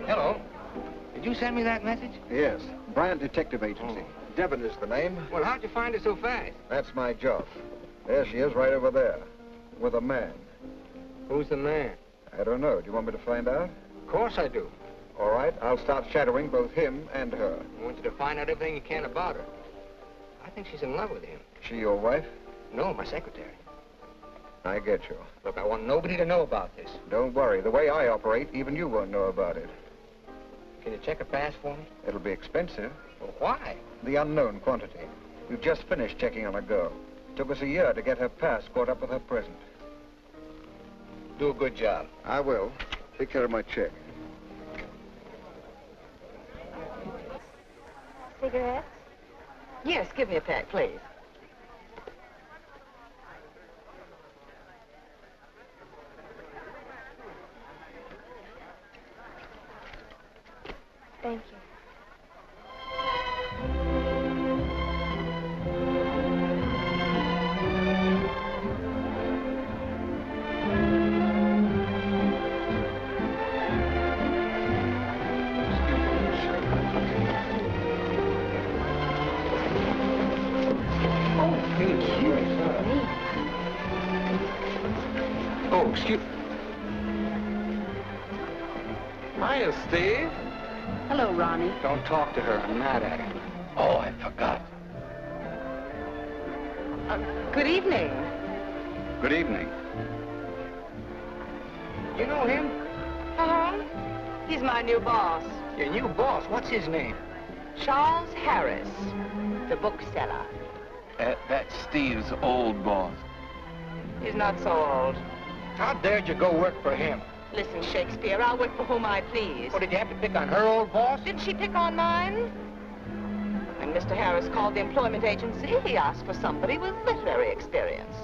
Hello. Did you send me that message? Yes. Bryant Detective Agency. Devon is the name. Well, how'd you find her so fast? That's my job. There she is, right over there, with a man. Who's the man? I don't know. Do you want me to find out? Of course I do. All right, I'll start shadowing both him and her. I want you to find out everything you can about her. I think she's in love with him. She your wife? No, my secretary. I get you. Look, I want nobody to know about this. Don't worry. The way I operate, even you won't know about it. Can you check her pass for me? It'll be expensive. Well, why? The unknown quantity. We've just finished checking on a girl. Took us a year to get her pass caught up with her present. Do a good job. I will. Take care of my check. Cigarettes? Yes, give me a pack, please. Thank you. Oh, excuse... Hiya, Steve. Hello, Ronnie. Don't talk to her. I'm mad at her. Oh, I forgot. Good evening. Good evening. You know him? Uh-huh. He's my new boss, Your new boss. What's his name? Charles Harris, the bookseller. That's Steve's old boss. He's not so old. How dared you go work for him? Listen, Shakespeare, I'll work for whom I please. Well, did you have to pick on her old boss? Didn't she pick on mine? When Mr. Harris called the employment agency, he asked for somebody with literary experience.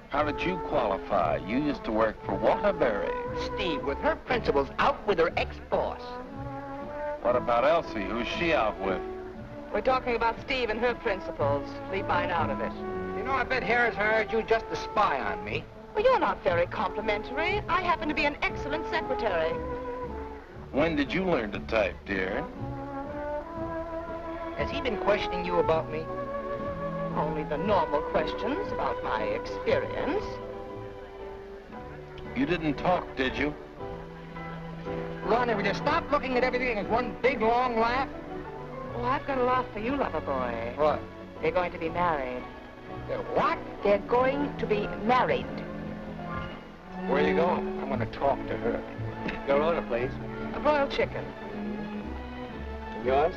How did you qualify? You used to work for Waterbury. Steve, with her principals out with her ex-boss. What about Elsie? Who's she out with? We're talking about Steve and her principals. Leave mine out of it. You know, I bet Harris hired you just to spy on me. Well, you're not very complimentary. I happen to be an excellent secretary. When did you learn to type, dear? Has he been questioning you about me? Only the normal questions about my experience. You didn't talk, did you? Ronnie, will you stop looking at everything as one big, long laugh? Oh, I've got a laugh for you, lover boy. What? They're going to be married. They're what? They're going to be married. Where are you going? I'm going to talk to her. Your order, please. A broiled chicken. Yours?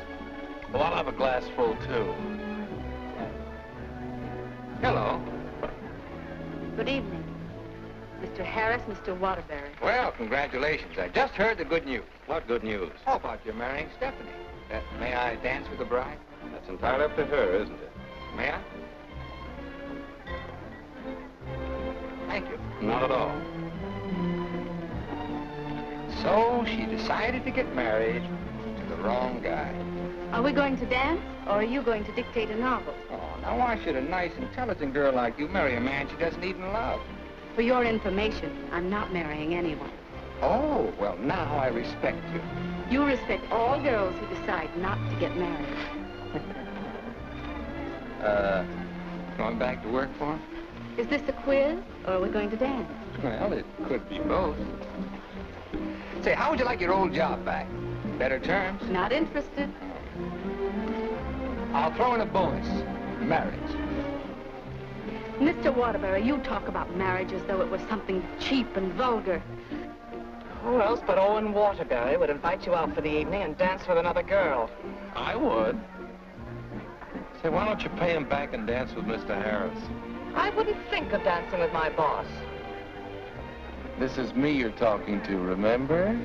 Well, I'll have a glass full, too. Hello. Good evening. Mr. Harris, Mr. Waterbury. Well, congratulations. I just heard the good news. What good news? How about you marrying Stephanie? May I dance with the bride? That's entirely up to her, isn't it? May I? Thank you. Not at all. So she decided to get married to the wrong guy. Are we going to dance, or are you going to dictate a novel? Oh, now why should a nice, intelligent girl like you marry a man she doesn't even love? For your information, I'm not marrying anyone. Oh, well, now I respect you. You respect all girls who decide not to get married. Going back to work for him? Is this a quiz, or are we going to dance? Well, it could be both. Say, how would you like your old job back? Better terms? Not interested. I'll throw in a bonus. Marriage. Mr. Waterbury, you talk about marriage as though it was something cheap and vulgar. Who else but Owen Waterbury would invite you out for the evening and dance with another girl? I would. Say, why don't you pay him back and dance with Mr. Harris? I wouldn't think of dancing with my boss. This is me you're talking to, remember?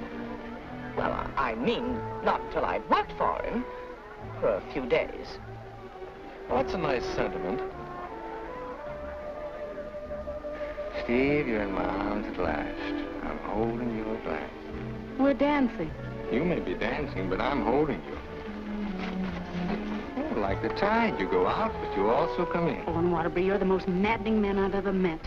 Well, I mean, not till I'd worked for him. For a few days. Well, that's a nice sentiment. Steve, you're in my arms at last. I'm holding you at last. We're dancing. You may be dancing, but I'm holding you. Oh, like the tide, you go out, but you also come in. Owen Waterbury, you're the most maddening man I've ever met.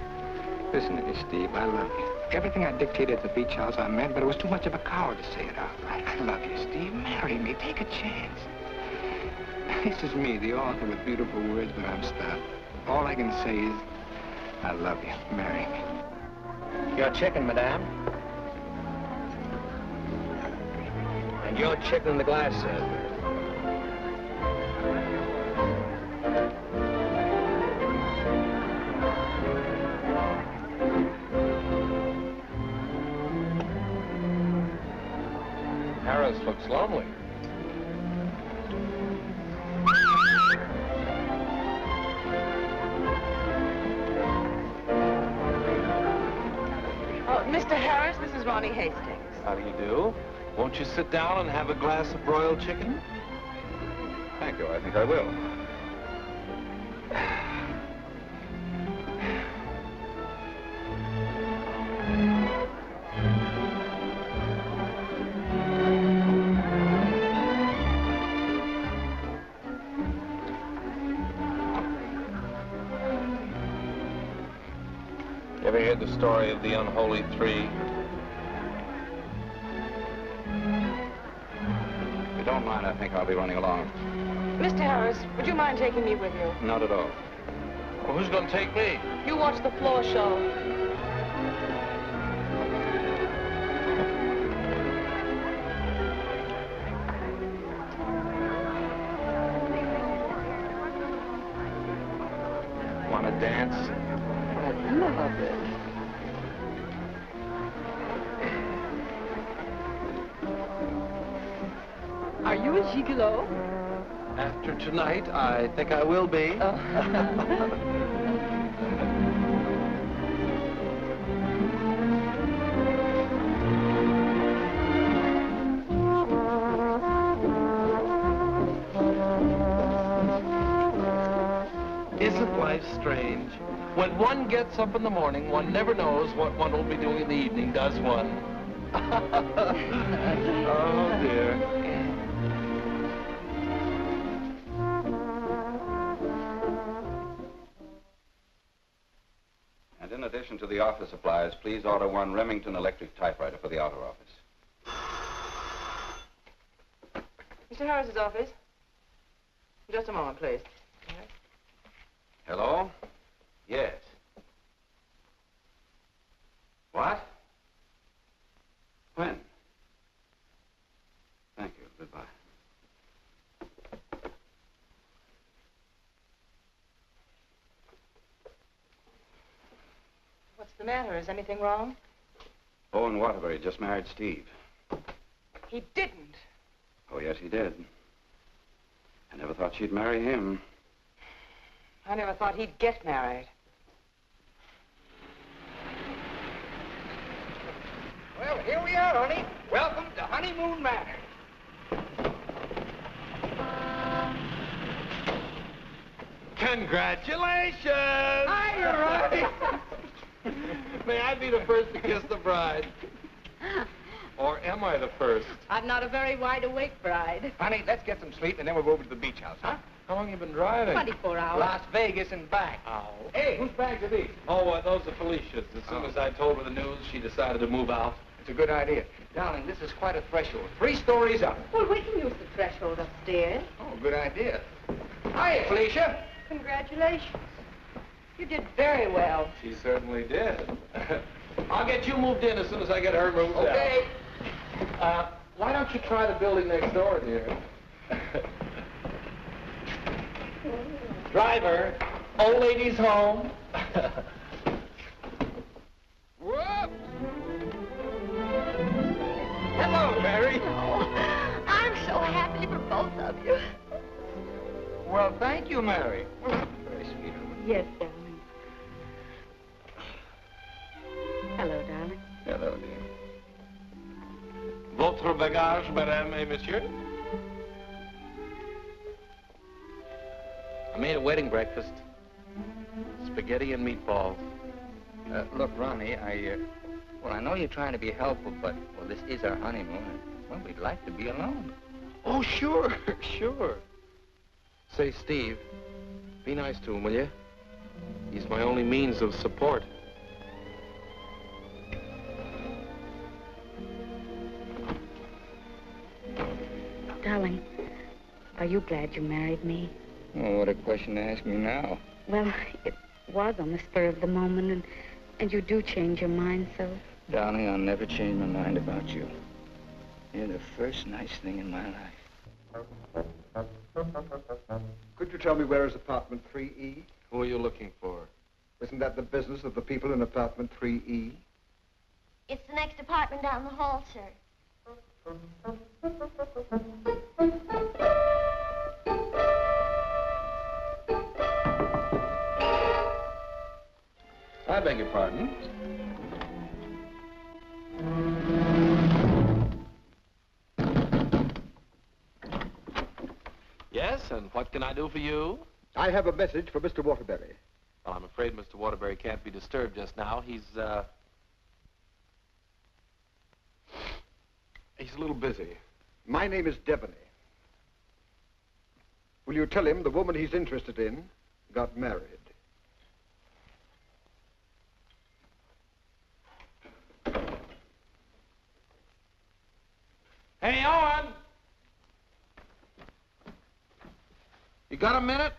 Listen to me, Steve, I love you. Everything I dictated at the beach house I meant, but it was too much of a coward to say it out. I love you, Steve. Marry me. Take a chance. This is me, the author with beautiful words, but I'm stuck. All I can say is, I love you. Marry me. Your chicken, madame. And your chicken in the glass, sir. Harris looks lonely. Oh, Mr. Harris, this is Ronnie Hastings. How do you do? Won't you sit down and have a glass of broiled chicken? Thank you. I think I will. You ever heard the story of the unholy three? If you don't mind, I think I'll be running along. Mr. Harris, would you mind taking me with you? Not at all. Well, who's going to take me? You watch the floor show. Want to dance? I love it. Are you a gigolo? After tonight, I think I will be. Isn't life strange? When one gets up in the morning, one never knows what one will be doing in the evening, does one? Oh, dear. And in addition to the office supplies, please order one Remington electric typewriter for the outer office. Mr. Harris's office. Just a moment, please. Hello? Yes. What? When? Thank you. Goodbye. What's the matter? Is anything wrong? Owen Waterbury just married Steve. He didn't. Oh, yes, he did. I never thought she'd marry him. I never thought he'd get married. Well, here we are, honey. Welcome to Honeymoon Manor. Congratulations! Hi, Ronnie. May I be the first to kiss the bride? Or am I the first? I'm not a very wide-awake bride. Honey, let's get some sleep, and then we'll go over to the beach house, huh? How long you been driving? 24 hours. Las Vegas and back. Oh. Hey, whose bags are these? Oh, those are Felicia's. As soon as I told her the news, she decided to move out. It's a good idea. Darling, this is quite a threshold. 3 stories up. Well, we can use the threshold upstairs. Oh, good idea. Hiya, Felicia. Congratulations. You did very well. She certainly did. I'll get you moved in as soon as I get her moved Okay. out. Why don't you try the building next door, dear? Driver, old lady's home. Whoop. Hello, Mary. Oh, I'm so happy for both of you. Well, thank you, Mary. Very sweet of you. Yes, darling. Hello, darling. Hello, dear. Votre bagage, madame et monsieur? I made a wedding breakfast. Spaghetti and meatballs. Look, Ronnie, well, I know you're trying to be helpful, but, well, this is our honeymoon, and, well, we'd like to be alone. Oh, sure, sure. Say, Steve, be nice to him, will you? He's my only means of support. Darling, Are you glad you married me? Oh, what a question to ask me now. Well, it was on the spur of the moment, and you do change your mind so. Darling, I'll never change my mind about you. You're the first nice thing in my life. Could you tell me where is apartment 3E? Who are you looking for? Isn't that the business of the people in apartment 3E? It's the next apartment down the hall, sir. I beg your pardon. Yes, and what can I do for you? I have a message for Mr. Waterbury. Well, I'm afraid Mr. Waterbury can't be disturbed just now. He's a little busy. My name is Devaney. Will you tell him the woman he's interested in got married? Hey, Owen! You got a minute?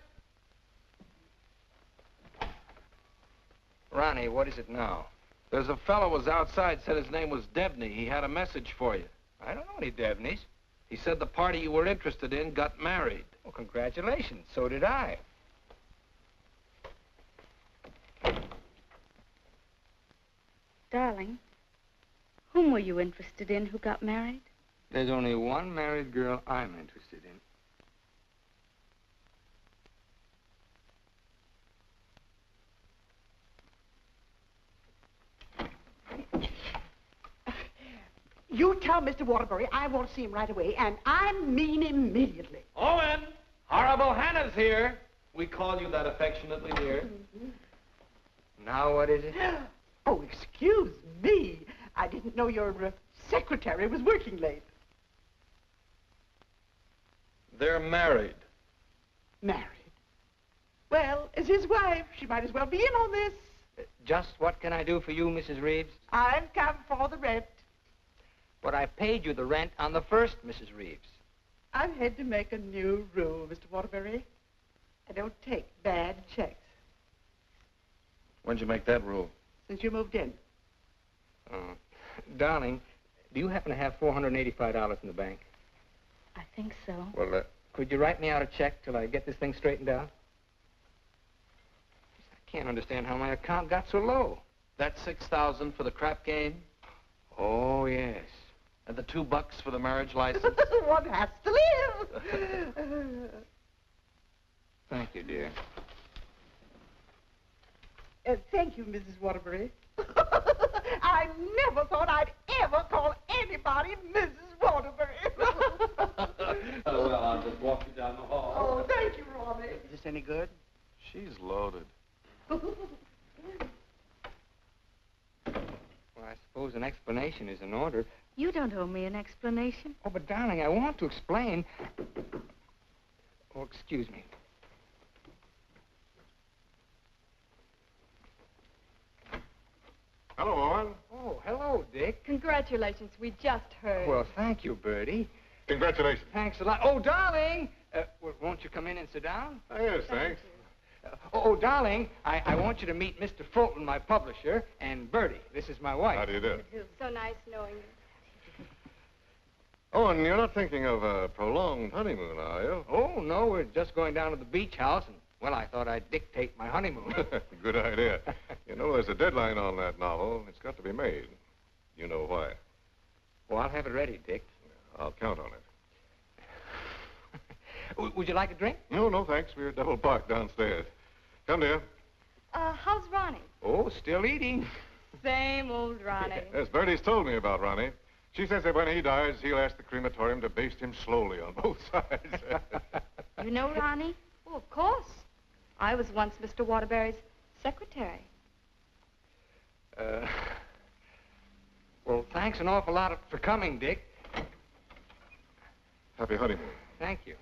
Ronnie, what is it now? There's a fellow was outside, said his name was Debney. He had a message for you. I don't know any Devneys. He said the party you were interested in got married. Well, congratulations. So did I. Darling, whom were you interested in who got married? There's only one married girl I'm interested in. You tell Mr. Waterbury I want to see him right away, and I mean immediately. Owen! Horrible Hannah's here. We call you that affectionately, dear. Now what is it? Oh, excuse me. I didn't know your secretary was working late. They're married. Married? Well, as his wife, she might as well be in on this. Just what can I do for you, Mrs. Reeves? I've come for the rent. But I paid you the rent on the first, Mrs. Reeves. I've had to make a new rule, Mr. Waterbury. I don't take bad checks. When'd you make that rule? Since you moved in. Darling, do you happen to have $485 in the bank? I think so. Well, could you write me out a check till I get this thing straightened out? I can't understand how my account got so low. That's $6,000 for the crap game? Oh, yes. And the $2 for the marriage license? One has to live. Thank you, dear. Thank you, Mrs. Waterbury. I never thought I'd ever call anybody Mrs. Waterbury. Oh, well, I'll just walk you down the hall. Oh, thank you, Ronnie. Is this any good? She's loaded. Well, I suppose an explanation is in order. You don't owe me an explanation. Oh, but darling, I want to explain. Oh, excuse me. Hello, Owen. Oh, hello, Dick. Congratulations. We just heard. Well, thank you, Bertie. Congratulations. Thanks a lot. Oh, darling! Won't you come in and sit down? Oh, yes, thanks. Darling, I want you to meet Mr. Fulton, my publisher, and Bertie. This is my wife. How do you do? So nice knowing you. Owen, you're not thinking of a prolonged honeymoon, are you? Oh, no, we're just going down to the beach house, and, well, I thought I'd dictate my honeymoon. Good idea. You know, there's a deadline on that novel. It's got to be made. You know why. Well, I'll have it ready, Dick. I'll count on it. Would you like a drink? No, no, thanks. We're double parked downstairs. Come, dear. How's Ronnie? Oh, still eating. Same old Ronnie. Yes, Bertie's told me about Ronnie. She says that when he dies, he'll ask the crematorium to baste him slowly on both sides. You know Ronnie? Oh, of course. I was once Mr. Waterbury's secretary. Well, thanks an awful lot for coming, Dick. Happy honeymoon. Thank you.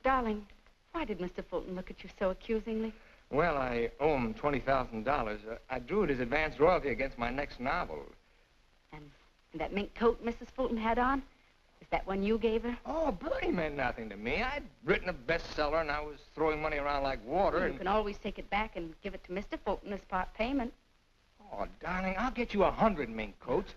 Darling, why did Mr. Fulton look at you so accusingly? Well, I owe him $20,000. I drew it as advance royalty against my next novel. And that mink coat Mrs. Fulton had on? Is that one you gave her? Oh, Bertie meant nothing to me. I'd written a bestseller, and I was throwing money around like water. Well, you can always take it back and give it to Mr. Fulton as part payment. Oh, darling, I'll get you 100 mink coats.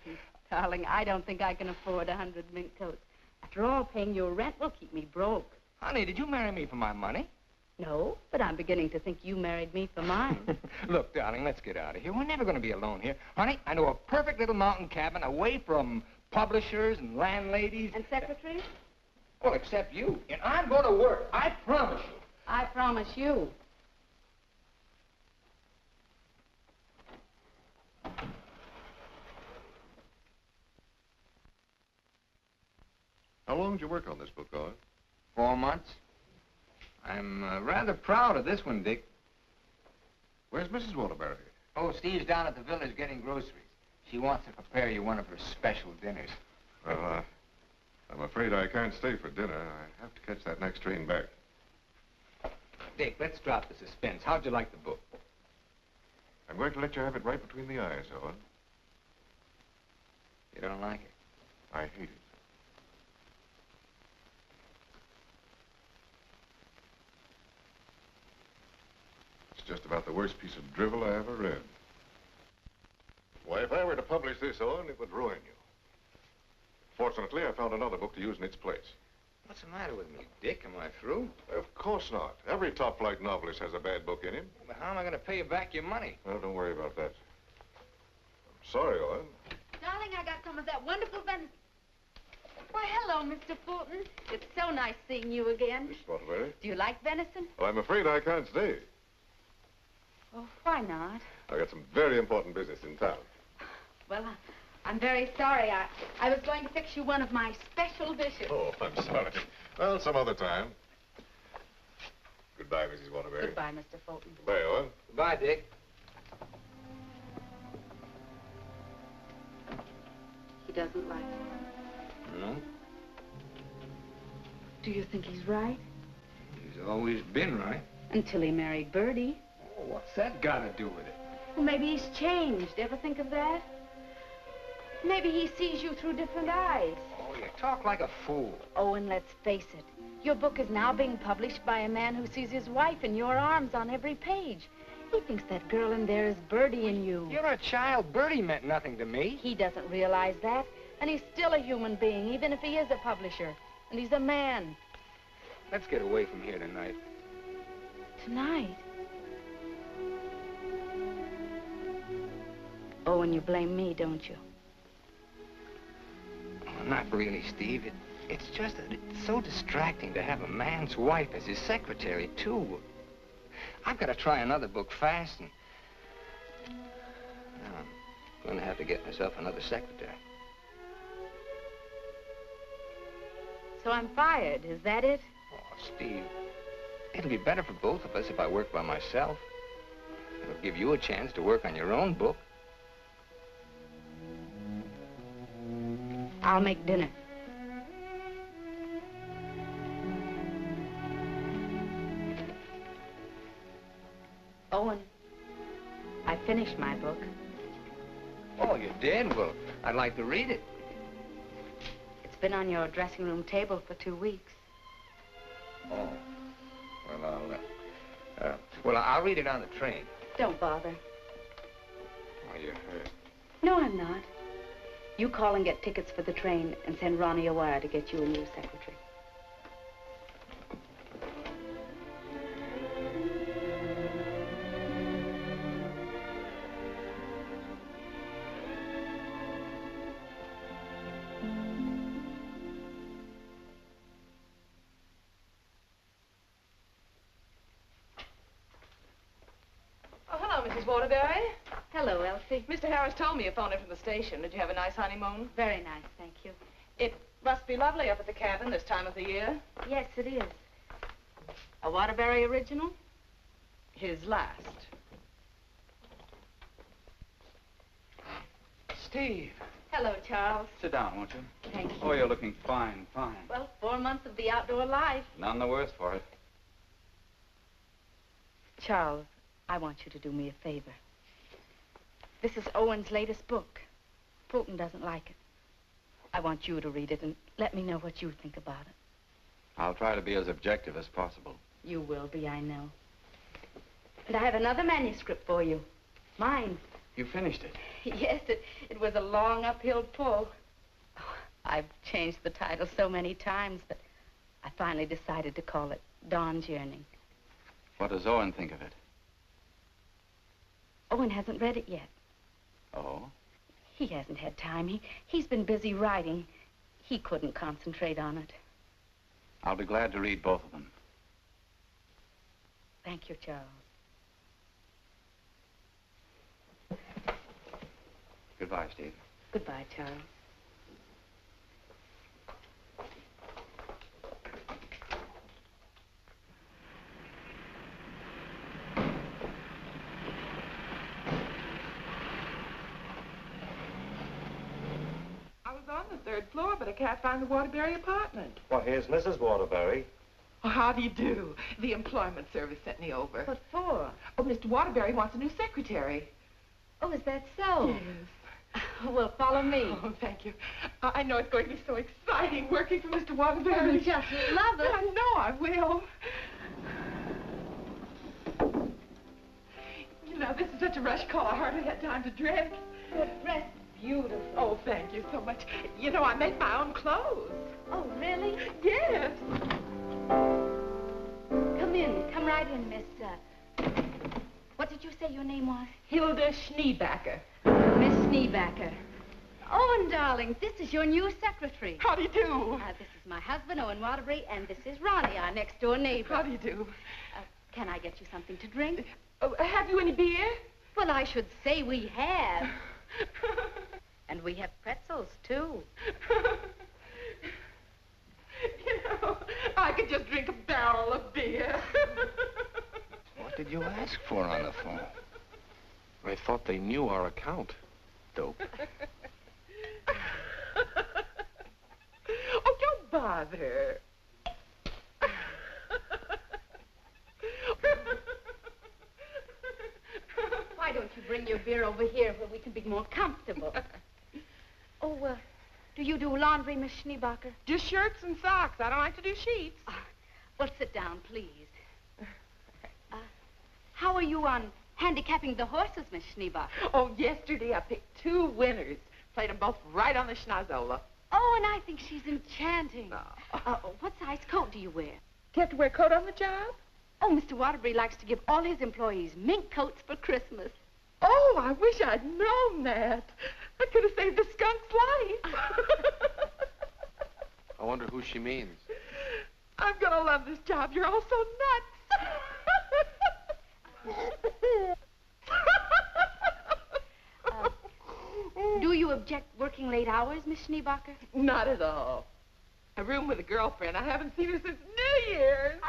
Darling, I don't think I can afford 100 mink coats. After all, paying your rent will keep me broke. Honey, did you marry me for my money? No, but I'm beginning to think you married me for mine. Look, darling, let's get out of here. We're never going to be alone here. Honey, I know a perfect little mountain cabin away from publishers and landladies. And secretaries? Well, except you. And I'm going to work. I promise you. I promise you. How long did you work on this book, Owen? 4 months. I'm rather proud of this one, Dick. Where's Mrs. Waterbury? Oh, Steve's down at the village getting groceries. She wants to prepare you one of her special dinners. Well, I'm afraid I can't stay for dinner. I have to catch that next train back. Dick, let's drop the suspense. How'd you like the book? I'm going to let you have it right between the eyes, Owen. You don't like it? I hate it. It's just about the worst piece of drivel I ever read. Why, if I were to publish this, Owen, it would ruin you. Fortunately, I found another book to use in its place. What's the matter with me, Dick? Am I through? Of course not. Every top-flight novelist has a bad book in him. But how am I going to pay you back your money? Well, don't worry about that. I'm sorry, Owen. Darling, I got some of that wonderful venison. Why, hello, Mr. Fulton. It's so nice seeing you again. Miss Waterbury? Do you like venison? Well, I'm afraid I can't stay. Oh, why not? I got some very important business in town. Well, I'm very sorry. I was going to fix you one of my special dishes. Oh, I'm sorry. Well, some other time. Goodbye, Mrs. Waterbury. Goodbye, Mr. Fulton. Goodbye, Owen. Goodbye, Dick. He doesn't like it. No? Do you think he's right? He's always been right. Until he married Bertie. Oh, what's that got to do with it? Well, maybe he's changed. Ever think of that? Maybe he sees you through different eyes. Oh, you talk like a fool. Owen, let's face it. Your book is now being published by a man who sees his wife in your arms on every page. He thinks that girl in there is Bertie in you. You're a child. Bertie meant nothing to me. He doesn't realize that. And he's still a human being, even if he is a publisher. And he's a man. Let's get away from here tonight. Tonight? Owen, you blame me, don't you? Oh, not really, Steve. It's just that it's so distracting to have a man's wife as his secretary, too. I've got to try another book fast, and now I'm going to have to get myself another secretary. So I'm fired, is that it? Oh, Steve, it'll be better for both of us if I work by myself. It'll give you a chance to work on your own book. I'll make dinner. Owen, I finished my book. Oh, you did? Well, I'd like to read it. It's been on your dressing room table for 2 weeks. Oh. Well, I'll read it on the train. Don't bother. Oh, you're hurt. No, I'm not. You call and get tickets for the train and send Ronnie a wire to get you a new secretary. Oh, hello, Mrs. Waterbury. Hello, Elsie. Mr. Harris told me you phoned in from the station. Did you have a nice honeymoon? Very nice, thank you. It must be lovely up at the cabin this time of the year. Yes, it is. A Waterbury original? His last. Steve. Hello, Charles. Sit down, won't you? Thank you. Oh, you're looking fine, fine. Well, 4 months of the outdoor life. None the worse for it. Charles, I want you to do me a favor. This is Owen's latest book. Fulton doesn't like it. I want you to read it and let me know what you think about it. I'll try to be as objective as possible. You will be, I know. And I have another manuscript for you. Mine. You finished it? Yes, it was a long uphill pull. Oh, I've changed the title so many times, but I finally decided to call it Dawn's Yearning. What does Owen think of it? Owen hasn't read it yet. Oh? He hasn't had time. He's been busy writing. He couldn't concentrate on it. I'll be glad to read both of them. Thank you, Charles. Goodbye, Steve. Goodbye, Charles. I was on the 3rd floor, but I can't find the Waterbury apartment. Well, here's Mrs. Waterbury. Oh, how do you do? The employment service sent me over. What for? Oh, Mr. Waterbury wants a new secretary. Oh, is that so? Yes. Well, follow me. Oh, thank you. I know it's going to be so exciting working for Mr. Waterbury. Oh, just love it. I know I will. You know, this is such a rush call, I hardly had time to dress. You're dressed beautiful. Oh, thank you so much. You know, I make my own clothes. Oh, really? Yes. Come in. Come right in, Miss, what did you say your name was? Hilda Schneebacker. Miss Schneebacker. Owen, darling, this is your new secretary. How do you do? This is my husband, Owen Waterbury, and this is Ronnie, our next-door neighbor. How do you do? Can I get you something to drink? Have you any beer? Well, I should say we have. And we have pretzels, too. You know, I could just drink a barrel of beer. What did you ask for on the phone? I thought they knew our account. Dope. Oh, don't bother. Why don't you bring your beer over here where we can be more comfortable? Oh, do you do laundry, Miss Schneebacher? Just shirts and socks. I don't like to do sheets. Well, sit down, please. How are you on handicapping the horses, Miss Schneebacher? Oh, yesterday I picked 2 winners. Played them both right on the schnozola. Oh, and I think she's enchanting. What size coat do you wear? Do you have to wear a coat on the job? Oh, Mr. Waterbury likes to give all his employees mink coats for Christmas. Oh, I wish I'd known that. I could have saved the skunk's life. I wonder who she means. I'm gonna love this job. You're all so nuts. Do you object working late hours, Miss Schneebacher? Not at all. A room with a girlfriend. I haven't seen her since New Year's.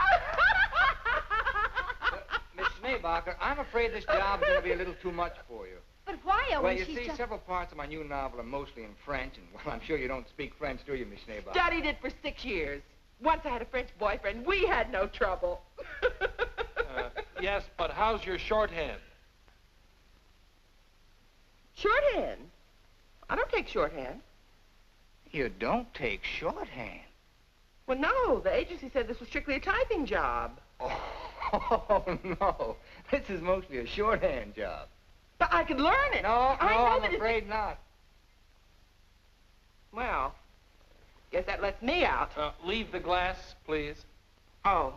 Miss Schneebacher, I'm afraid this job's going to be a little too much for you. But why, Owen? Well, you see, several parts of my new novel are mostly in French, and, well, I'm sure you don't speak French, do you, Miss Schneebacher? Studied it for 6 years. Once I had a French boyfriend. We had no trouble. Yes, but how's your shorthand? Shorthand? I don't take shorthand. You don't take shorthand? Well, no. The agency said this was strictly a typing job. Oh, no. This is mostly a shorthand job. But I could learn it. No, I'm that afraid not. Well, guess that lets me out. Leave the glass, please. Oh.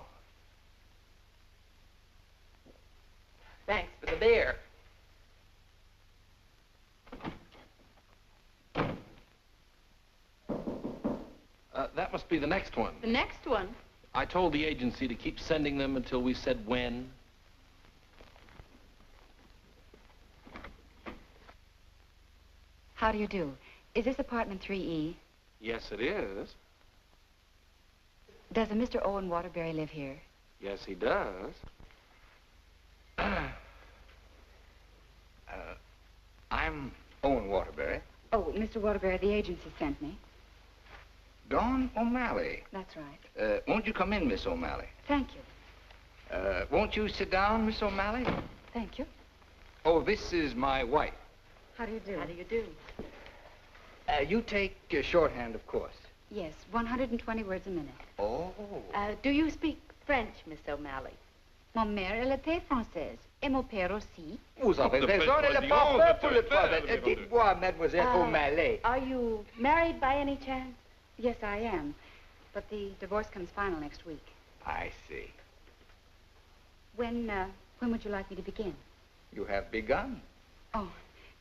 Thanks for the beer. That must be the next one. The next one? I told the agency to keep sending them until we said when. How do you do? Is this apartment 3E? Yes, it is. Does a Mr. Owen Waterbury live here? Yes, he does. I'm Owen Waterbury. Oh, Mr. Waterbury, the agency sent me. Dawn O'Malley. That's right. Won't you come in, Miss O'Malley? Thank you. Won't you sit down, Miss O'Malley? Thank you. Oh, this is my wife. How do you do? How do you do? You take shorthand, of course. Yes, 120 words a minute. Oh. Do you speak French, Miss O'Malley? Mon mère, elle était française. Et mon père aussi. Vous avez raison, elle est pas pour le problème. Dites-moi, mademoiselle O'Malley. Are you married by any chance? Yes, I am. But the divorce comes final next week. I see. When would you like me to begin? You have begun. Oh,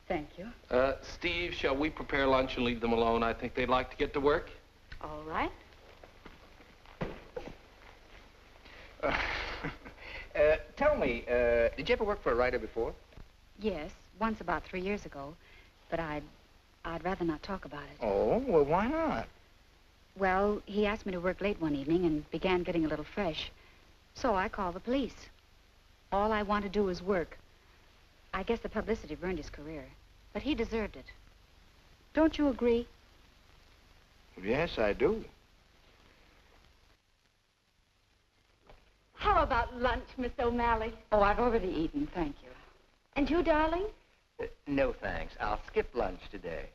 thank you. Steve, shall we prepare lunch and leave them alone? I think they'd like to get to work. All right. Tell me, did you ever work for a writer before? Yes, once about 3 years ago. But I'd rather not talk about it. Oh, well, why not? Well, he asked me to work late one evening and began getting a little fresh. So I called the police. All I want to do is work. I guess the publicity ruined his career. But he deserved it. Don't you agree? Yes, I do. How about lunch, Miss O'Malley? Oh, I've already eaten, thank you. And you, darling? No, thanks. I'll skip lunch today.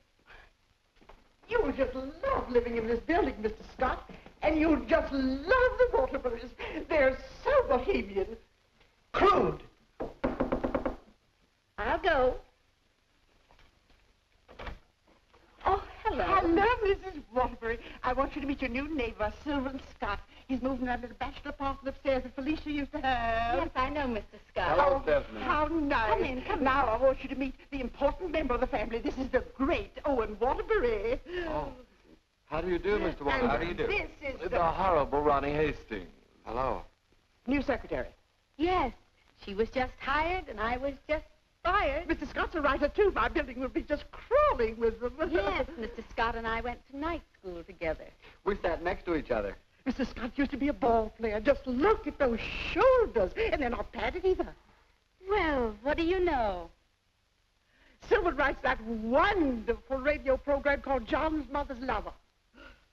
You will just love living in this building, Mr. Scott. And you'll just love the Waterburys. They're so bohemian. Crude. I'll go. Oh, hello. Hello, Mrs. Waterbury. I want you to meet your new neighbor, Sylvan Scott. He's moving that little bachelor apartment upstairs that Felicia used to have. Yes, I know, Mr. Scott. Hello, Stephanie. How nice. Come in, come in. Now I want you to meet the important member of the family. This is the great Owen Waterbury. Oh. How do you do, Mr. Waterbury? And How do you do? This is The horrible Ronnie Hastings. Hello. new secretary. Yes, she was just hired and I was just fired. Mr. Scott's a writer, too. My building will be just crawling with them. Yes, Mr. Scott and I went to night school together. We sat next to each other. Mr. Scott used to be a ball player. Just look at those shoulders. And they're not padded either. Well, what do you know? Sylvan writes that wonderful radio program called John's Mother's Lover.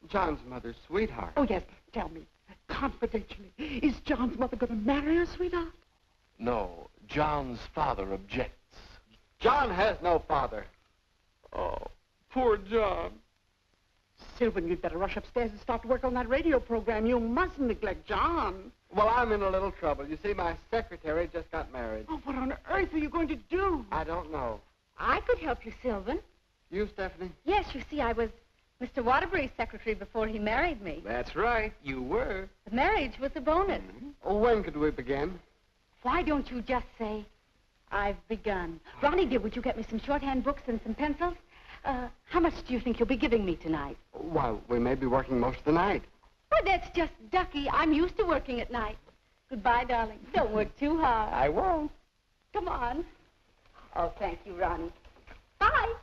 John's mother's sweetheart. Oh, yes. Tell me, confidentially, is John's mother going to marry her, sweetheart? No, John's father objects. John has no father. Oh, poor John. Sylvan, you'd better rush upstairs and start to work on that radio program. You mustn't neglect John. Well, I'm in a little trouble. You see, my secretary just got married. Oh, what on earth are you going to do? I don't know. I could help you, Sylvan. You, Stephanie? Yes, you see, I was Mr. Waterbury's secretary before he married me. That's right, you were. The marriage was a bonus. Oh, when could we begin? Why don't you just say, I've begun? Ronnie, dear, would you get me some shorthand books and some pencils? How much do you think you'll be giving me tonight? Why, we may be working most of the night. Oh, that's just ducky. I'm used to working at night. Goodbye, darling. Don't work too hard. I won't. Come on. Oh, thank you, Ronnie. Bye.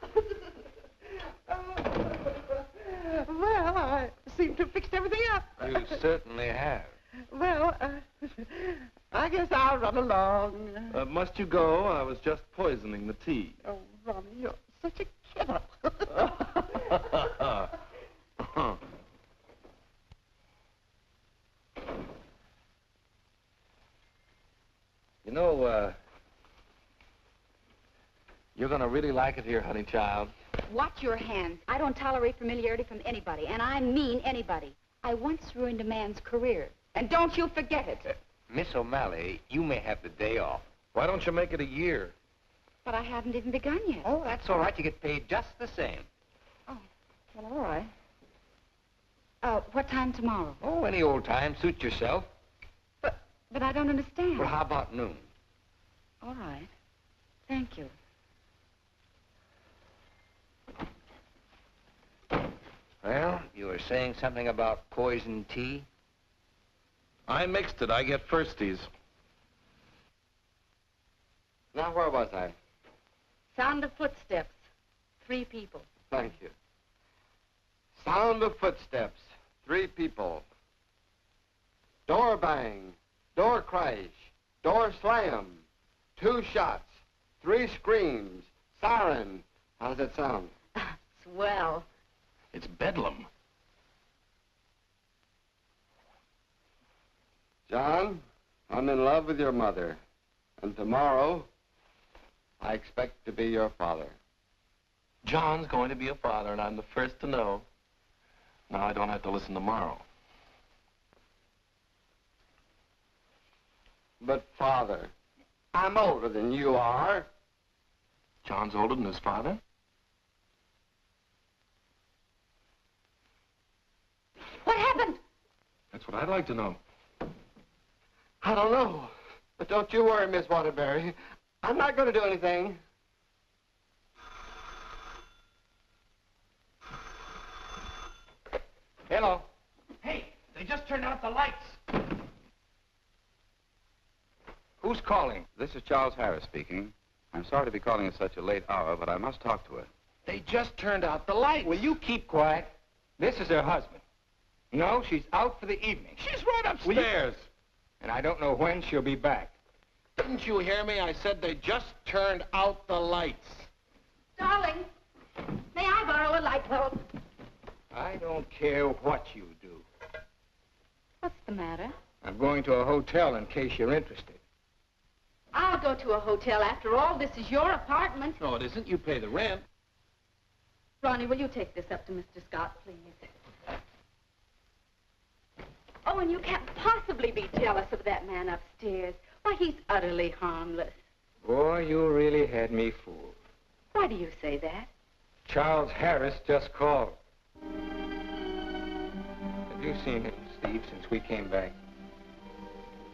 Well, I seem to have fixed everything up. You certainly have. Well, I guess I'll run along. Must you go? I was just poisoning the tea. Oh, Ronnie, you're such a kidder. You know, you're going to really like it here, honey child. Watch your hands. I don't tolerate familiarity from anybody, and I mean anybody. I once ruined a man's career, and don't you forget it. Miss O'Malley, you may have the day off. Why don't you make it a year? But I haven't even begun yet. Oh, that's all right. You get paid just the same. Oh, well, all right. What time tomorrow? Oh, any old time. Suit yourself. But I don't understand. Well, how about noon? All right. Thank you. Well, you were saying something about poison tea? I mixed it. I get firsties. Now, where was I? Sound of footsteps. 3 people. Thank you. Sound of footsteps. 3 people. Door bang. Door crash. Door slam. 2 shots. 3 screams. Siren. How does it sound? Swell. It's bedlam. John, I'm in love with your mother. And tomorrow, I expect to be your father. John's going to be a father, and I'm the first to know. Now I don't have to listen tomorrow. But, Father, I'm older than you are. John's older than his father? What happened? That's what I'd like to know. I don't know. But don't you worry, Miss Waterbury. I'm not going to do anything. Hello. Hey, they just turned out the lights. Who's calling? This is Charles Harris speaking. I'm sorry to be calling at such a late hour, but I must talk to her. They just turned out the lights. Will you keep quiet? This is her husband. No, she's out for the evening. She's right upstairs. And I don't know when she'll be back. Didn't you hear me? I said they just turned out the lights. Darling, may I borrow a light bulb? I don't care what you do. What's the matter? I'm going to a hotel in case you're interested. I'll go to a hotel. After all, this is your apartment. No, it isn't. You pay the rent. Ronnie, will you take this up to Mr. Scott, please? Oh, and you can't possibly be jealous of that man upstairs. Why, he's utterly harmless. Boy, you really had me fooled. Why do you say that? Charles Harris just called. Have you seen him, Steve, since we came back?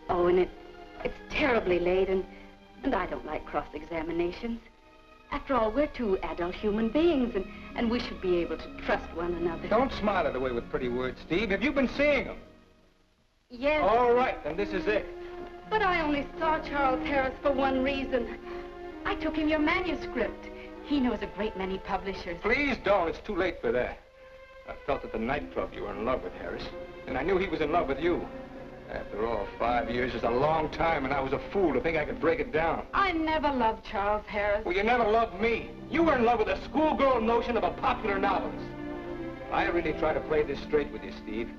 Oh, and it's terribly late, and I don't like cross-examinations. After all, we're two adult human beings, and we should be able to trust one another. Don't smile it away with pretty words, Steve. Have you been seeing him? Yes. All right, then this is it. But I only saw Charles Harris for one reason. I took him your manuscript. He knows a great many publishers. Please don't. It's too late for that. I felt at the nightclub you were in love with Harris, and I knew he was in love with you. After all, 5 years is a long time, and I was a fool to think I could break it down. I never loved Charles Harris. Well, you never loved me. You were in love with a schoolgirl notion of a popular novelist. I really try to play this straight with you, Steve,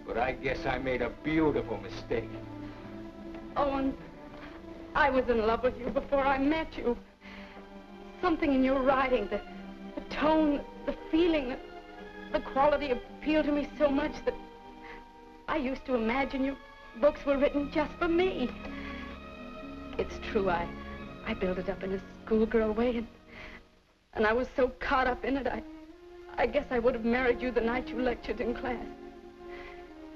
but I guess I made a beautiful mistake. Owen, I was in love with you before I met you. Something in your writing, the tone, the feeling, the quality appealed to me so much that I used to imagine your books were written just for me. It's true, I built it up in a schoolgirl way, and I was so caught up in it, I guess I would have married you the night you lectured in class.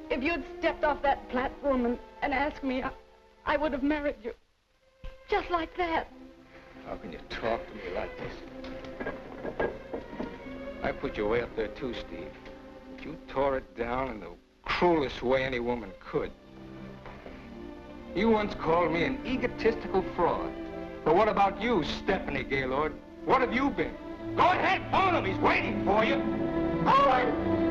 If you'd stepped off that platform and asked me, I would have married you. Just like that. How can you talk to me like this? I put you way up there too, Steve. But you tore it down in the cruelest way any woman could. You once called me an egotistical fraud. But what about you, Stephanie Gaylord? What have you been? Go ahead, phone him. He's waiting for you. Owen!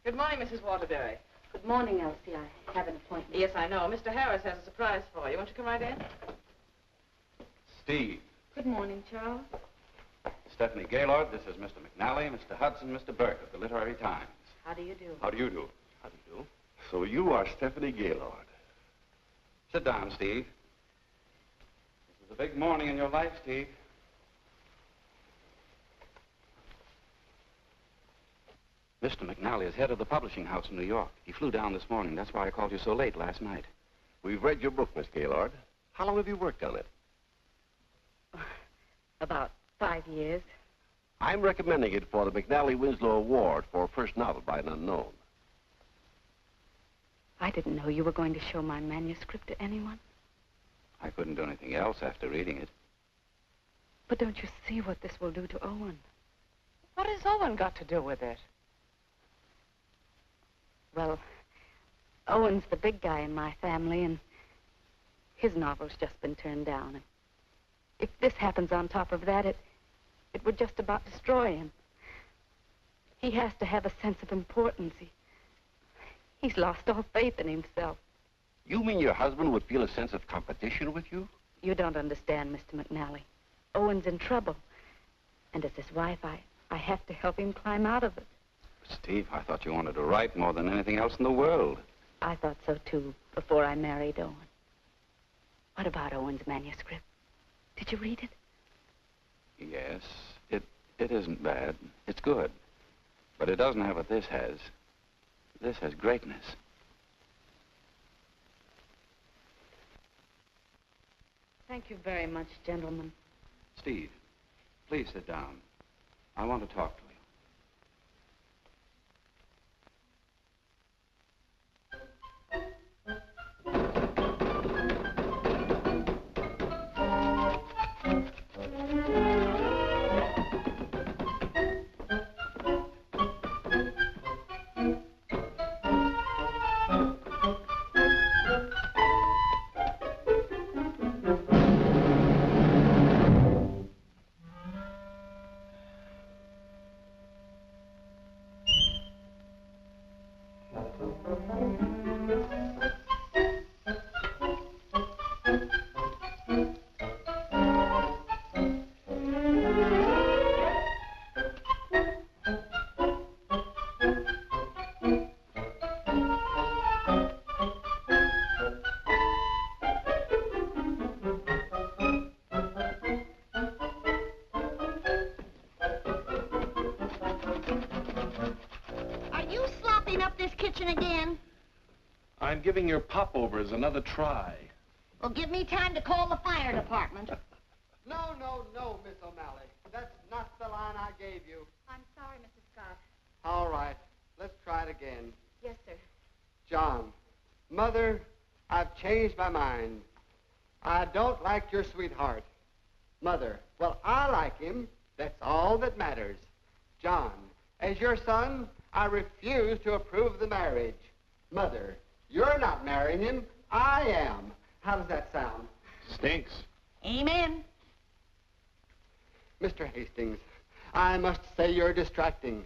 Good morning, Mrs. Waterbury. Good morning, Elsie. I have an appointment. Yes, I know. Mr. Harris has a surprise for you. Won't you come right in? Steve. Good morning, Charles. Stephanie Gaylord, this is Mr. McNally, Mr. Hudson, Mr. Burke of the Literary Times. How do you do? How do you do? How do you do? So you are Stephanie Gaylord. Sit down, Steve. This is a big morning in your life, Steve. Mr. McNally is head of the publishing house in New York. He flew down this morning. That's why I called you so late last night. We've read your book, Miss Gaylord. How long have you worked on it? About 5 years. I'm recommending it for the McNally Winslow Award for first novel by an unknown. I didn't know you were going to show my manuscript to anyone. I couldn't do anything else after reading it. But don't you see what this will do to Owen? What has Owen got to do with it? Well, Owen's the big guy in my family, and his novel's just been turned down. And if this happens on top of that, it would just about destroy him. He has to have a sense of importance. He's lost all faith in himself. You mean your husband would feel a sense of competition with you? You don't understand, Mr. McNally. Owen's in trouble. And as his wife, I have to help him climb out of it. Steve, I thought you wanted to write more than anything else in the world. I thought so, too, before I married Owen. What about Owen's manuscript? Did you read it? Yes, it isn't bad. It's good. But it doesn't have what this has. This has greatness. Thank you very much, gentlemen. Steve, please sit down. I want to talk to you. I'm giving your popovers another try. Well, give me time to call the fire department. No, Miss O'Malley. That's not the line I gave you. I'm sorry, Mrs. Scott. All right. Let's try it again. Yes, sir. John, Mother, I've changed my mind. I don't like your sweetheart. Mother, well, I like him. That's all that matters. John, as your son, I refuse to approve the marriage. Mother, you're not marrying him. I am. How does that sound? Stinks. Amen. Mr. Hastings, I must say you're distracting.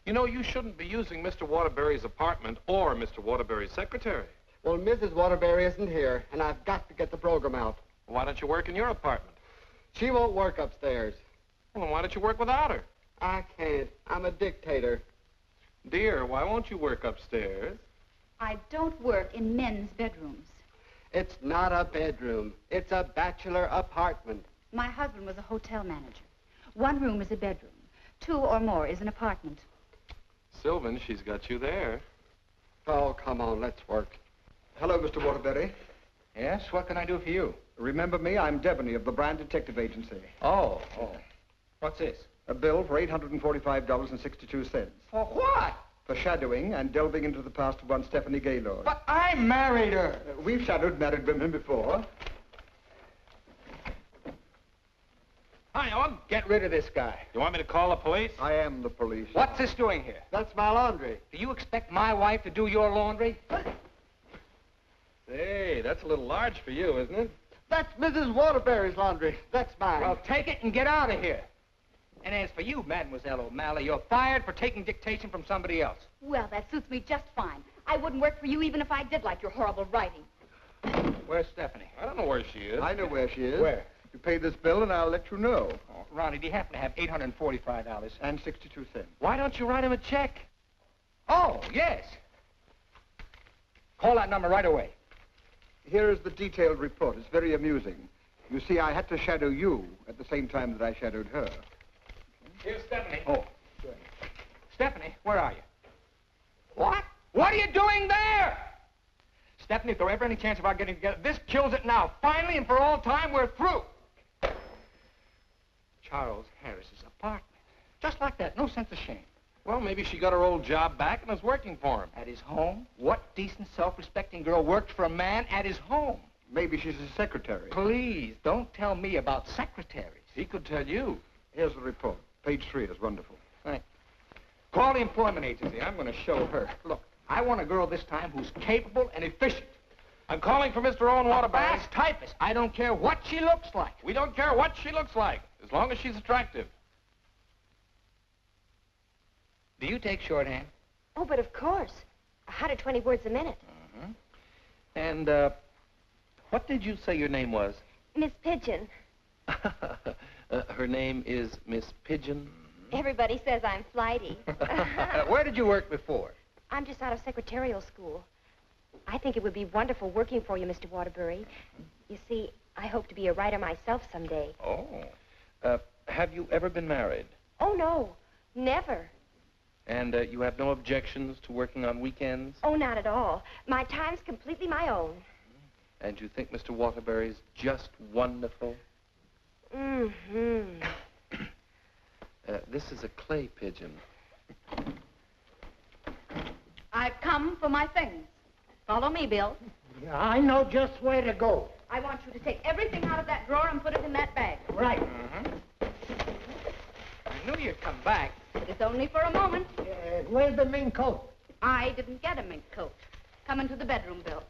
You know, you shouldn't be using Mr. Waterbury's apartment or Mr. Waterbury's secretary. Well, Mrs. Waterbury isn't here, and I've got to get the program out. Why don't you work in your apartment? She won't work upstairs. Well, then why don't you work without her? I can't. I'm a dictator. Dear, why won't you work upstairs? I don't work in men's bedrooms. It's not a bedroom. It's a bachelor apartment. My husband was a hotel manager. One room is a bedroom. Two or more is an apartment. Sylvan, she's got you there. Oh, come on, let's work. Hello, Mr. Waterbury. Yes, what can I do for you? Remember me? I'm Devaney of the Brand Detective Agency. Oh. What's this? A bill for $845.62. For what? For shadowing and delving into the past of one Stephanie Gaylord. But I married her. We've shadowed married women before. Hi, Owen. Get rid of this guy. You want me to call the police? I am the police. What's this doing here? That's my laundry. Do you expect my wife to do your laundry? Hey, that's a little large for you, isn't it? That's Mrs. Waterbury's laundry. That's mine. Well, take it and get out of here. And as for you, Mademoiselle O'Malley, you're fired for taking dictation from somebody else. Well, that suits me just fine. I wouldn't work for you even if I did like your horrible writing. Where's Stephanie? I don't know where she is. I know where she is. Where? You pay this bill and I'll let you know. Oh, Ronnie, do you happen to have $845? And 62 cents. Why don't you write him a check? Oh, yes. Call that number right away. Here is the detailed report. It's very amusing. You see, I had to shadow you at the same time that I shadowed her. Here's Stephanie. Oh. Good. Stephanie, where are you? What? What are you doing there? Stephanie, if there were ever any chance of our getting together, this kills it now. Finally and for all time, we're through. Charles Harris's apartment. Just like that. No sense of shame. Well, maybe she got her old job back and is working for him. At his home? What decent, self-respecting girl worked for a man at his home? Maybe she's his secretary. Please, don't tell me about secretaries. He could tell you. Here's the report. Page 3 is wonderful. Right. Call the employment agency. I'm going to show her. Look, I want a girl this time who's capable and efficient. I'm calling for Mr. Owen Waterbury. A fast typist. I don't care what she looks like. We don't care what she looks like, as long as she's attractive. Do you take shorthand? Oh, but of course. 120 words a minute. And, what did you say your name was? Miss Pigeon. Her name is Miss Pigeon. Everybody says I'm flighty. Where did you work before? I'm just out of secretarial school. I think it would be wonderful working for you, Mr. Waterbury. You see, I hope to be a writer myself someday. Oh. Have you ever been married? Oh, no. Never. And you have no objections to working on weekends? Oh, not at all. My time's completely my own. And you think Mr. Waterbury's just wonderful? Mm-hmm. This is a clay pigeon. I've come for my things. Follow me, Bill. Yeah, I know just where to go. I want you to take everything out of that drawer and put it in that bag. Right. I knew you'd come back. But it's only for a moment. Where's the mink coat? I didn't get a mink coat. Come into the bedroom, Bill.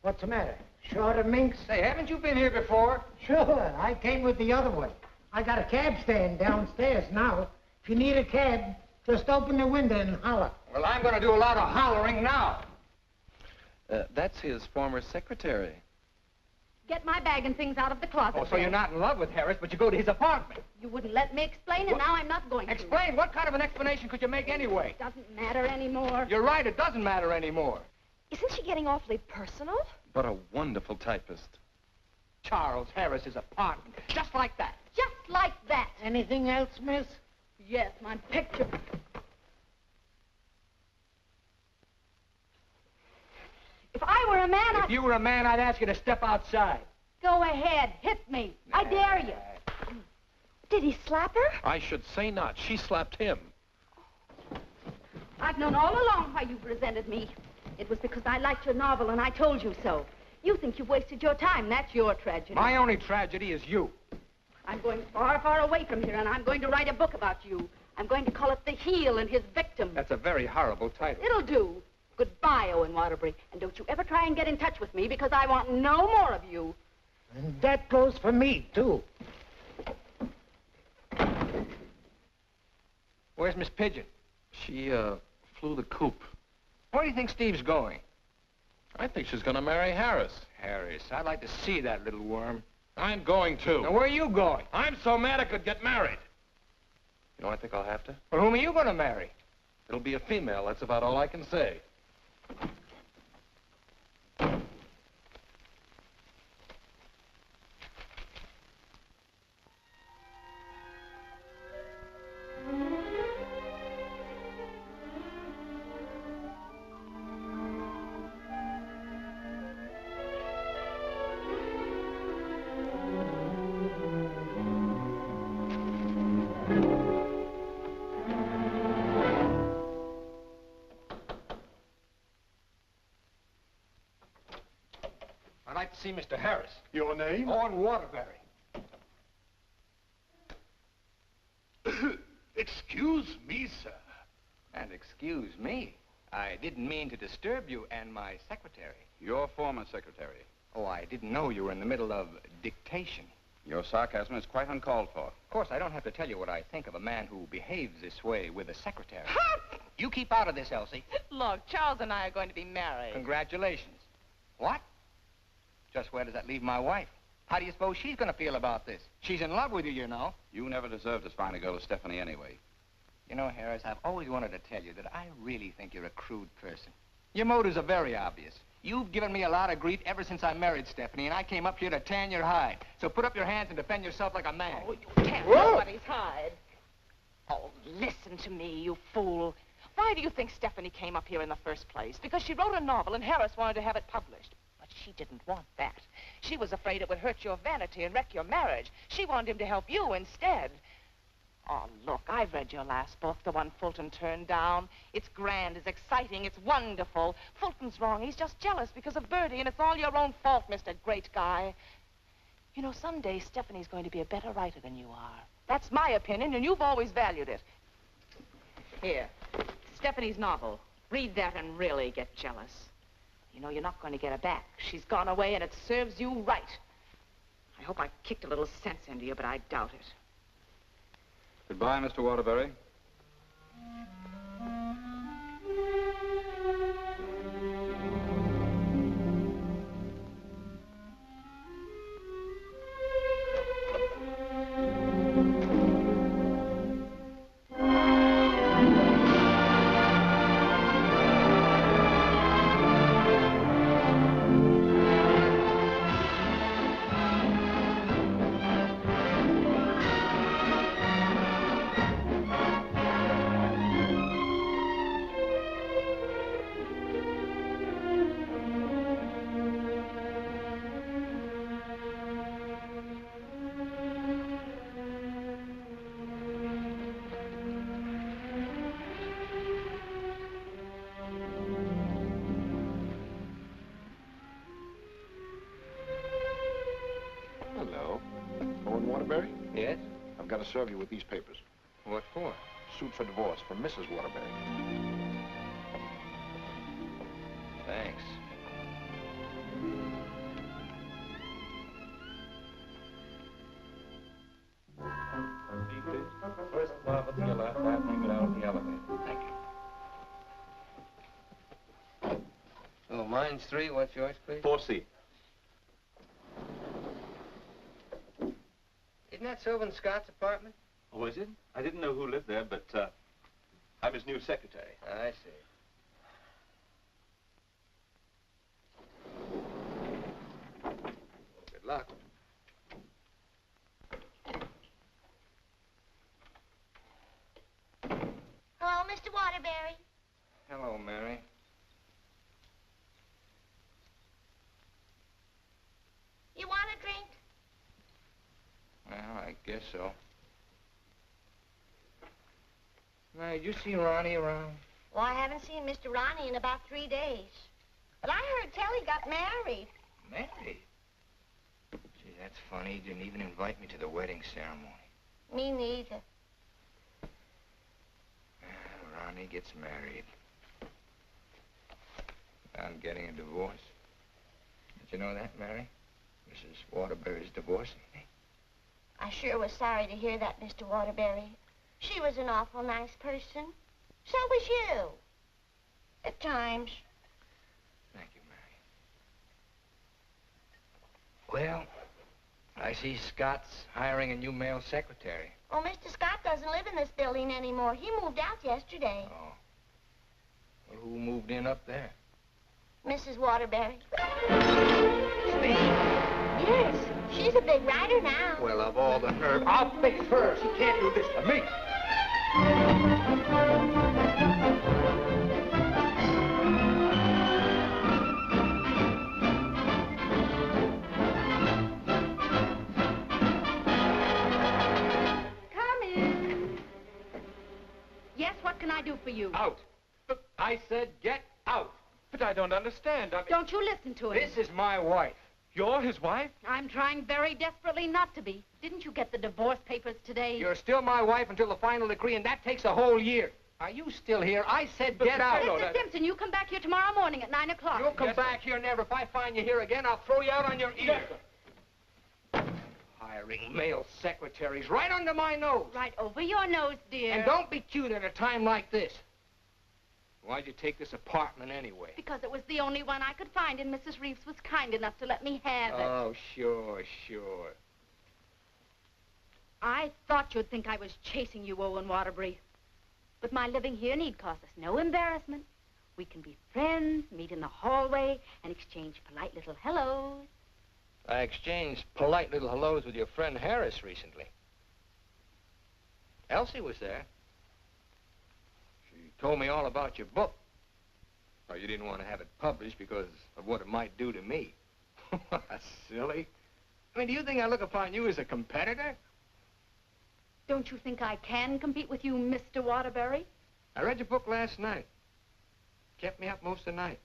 What's the matter? Short of minks? Say, haven't you been here before? Sure. I came with the other one. I got a cab stand downstairs now. If you need a cab, just open the window and holler. Well, I'm going to do a lot of hollering now. That's his former secretary. Get my bag and things out of the closet. Oh, so you're not in love with Harris, but you go to his apartment. You wouldn't let me explain, and now I'm not going to. Explain? What kind of an explanation could you make anyway? Doesn't matter anymore. You're right, it doesn't matter anymore. Isn't she getting awfully personal? But a wonderful typist. Charles Harris's apartment. Just like that. Just like that. Anything else, miss? Yes, my picture. If I were a man, If you were a man, I'd ask you to step outside. Go ahead, hit me. I dare you. Did he slap her? I should say not. She slapped him. I've known all along why you've resented me. It was because I liked your novel and I told you so. You think you've wasted your time. That's your tragedy. My only tragedy is you. I'm going far, far away from here, and I'm going to write a book about you. I'm going to call it The Heel and His Victim. That's a very horrible title. It'll do. Goodbye, Owen Waterbury. And don't you ever try and get in touch with me, because I want no more of you. And that goes for me, too. Where's Miss Pigeon? She, flew the coop. Where do you think Steve's going? I think she's going to marry Harris. Harris, I'd like to see that little worm. I'm going to. Now, where are you going? I'm so mad I could get married. You know, I think I'll have to. Well, whom are you going to marry? It'll be a female. That's about all I can say. I'd like to see Mr. Harris. Your name? Owen Waterbury. Excuse me, sir. And excuse me. I didn't mean to disturb you and my secretary. Your former secretary. Oh, I didn't know you were in the middle of dictation. Your sarcasm is quite uncalled for. Of course, I don't have to tell you what I think of a man who behaves this way with a secretary. You keep out of this, Elsie. Look, Charles and I are going to be married. Congratulations. What? Just where does that leave my wife? How do you suppose she's going to feel about this? She's in love with you, you know. You never deserved as fine a girl as Stephanie anyway. You know, Harris, I've always wanted to tell you that I really think you're a crude person. Your motives are very obvious. You've given me a lot of grief ever since I married Stephanie, and I came up here to tan your hide. So put up your hands and defend yourself like a man. Oh, you can't nobody's hide. Oh, listen to me, you fool. Why do you think Stephanie came up here in the first place? Because she wrote a novel and Harris wanted to have it published. But she didn't want that. She was afraid it would hurt your vanity and wreck your marriage. She wanted him to help you instead. Oh, look, I've read your last book, the one Fulton turned down. It's grand, it's exciting, it's wonderful. Fulton's wrong. He's just jealous because of Bertie, and it's all your own fault, Mr. Great Guy. You know, someday Stephanie's going to be a better writer than you are. That's my opinion, and you've always valued it. Here, Stephanie's novel. Read that and really get jealous. You know, you're not going to get her back. She's gone away, and it serves you right. I hope I kicked a little sense into you, but I doubt it. Goodbye, Mr. Waterbury. got to serve you with these papers. What for? Suit for divorce from Mrs. Waterbury. Thanks. First floor to your left, I think down the elevator. Thank you. Oh, mine's 3. What's yours, please? 4C. Isn't that Sylvan Scott's apartment? Oh, is it? I didn't know who lived there, but I'm his new secretary. I see. Good luck. Hello, Mr. Waterbury. Hello, Mary. You want a drink? Well, I guess so. Mary, did you see Ronnie around? Well, I haven't seen Mr. Ronnie in about 3 days. But I heard tell he got married. Married? Gee, that's funny. He didn't even invite me to the wedding ceremony. Me neither. Well, Ronnie gets married. I'm getting a divorce. Did you know that, Mary? Mrs. Waterbury's divorcing me. I sure was sorry to hear that, Mr. Waterbury. She was an awful nice person. So was you. At times. Thank you, Mary. Well, I see Scott's hiring a new male secretary. Oh, Mr. Scott doesn't live in this building anymore. He moved out yesterday. Oh. Well, who moved in up there? Mrs. Waterbury. Steve? Yes, she's a big writer now. Well, of all the nerve, I'll fix hers. You can't do this to me. Come in. Yes, what can I do for you? Out. I said get out. But I don't understand. Don't you listen to him. This is my wife. You're his wife? I'm trying very desperately not to be. Didn't you get the divorce papers today? You're still my wife until the final decree, and that takes a whole year. Are you still here? I said get out. Mr. Simpson, you come back here tomorrow morning at 9 o'clock. You'll come back here never. If I find you here again, I'll throw you out on your ear. Yes, hiring male secretaries right under my nose. Right over your nose, dear. And don't be cute at a time like this. Why'd you take this apartment anyway? Because it was the only one I could find, and Mrs. Reeves was kind enough to let me have it. Oh, sure, sure. I thought you'd think I was chasing you, Owen Waterbury. But my living here need cause us no embarrassment. We can be friends, meet in the hallway, and exchange polite little hellos. I exchanged polite little hellos with your friend Harris recently. Elsie was there. She told me all about your book. Well, you didn't want to have it published because of what it might do to me. Silly. I mean, do you think I look upon you as a competitor? Don't you think I can compete with you, Mr. Waterbury? I read your book last night. Kept me up most of the night.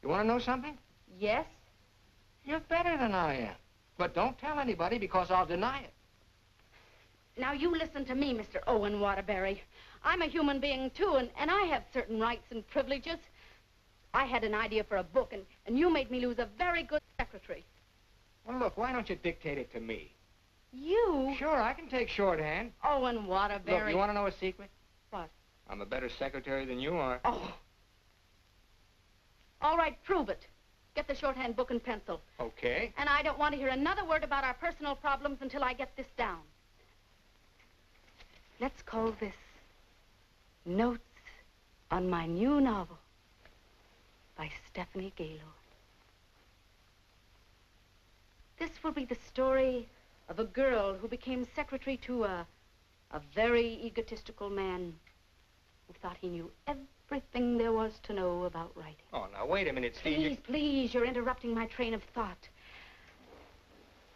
You want to know something? Yes. You're better than I am. But don't tell anybody because I'll deny it. Now, you listen to me, Mr. Owen Waterbury. I'm a human being, too, and I have certain rights and privileges. I had an idea for a book, and you made me lose a very good secretary. Well, look, why don't you dictate it to me? You? Sure, I can take shorthand. Owen Waterbury. Look, you want to know a secret? What? I'm a better secretary than you are. Oh. All right, prove it. Get the shorthand book and pencil. Okay. And I don't want to hear another word about our personal problems until I get this down. Let's call this Notes on My New Novel by Stephanie Gaylord. This will be the story of a girl who became secretary to a very egotistical man who thought he knew everything there was to know about writing. Oh, now, wait a minute, Steve. Please, you're interrupting my train of thought.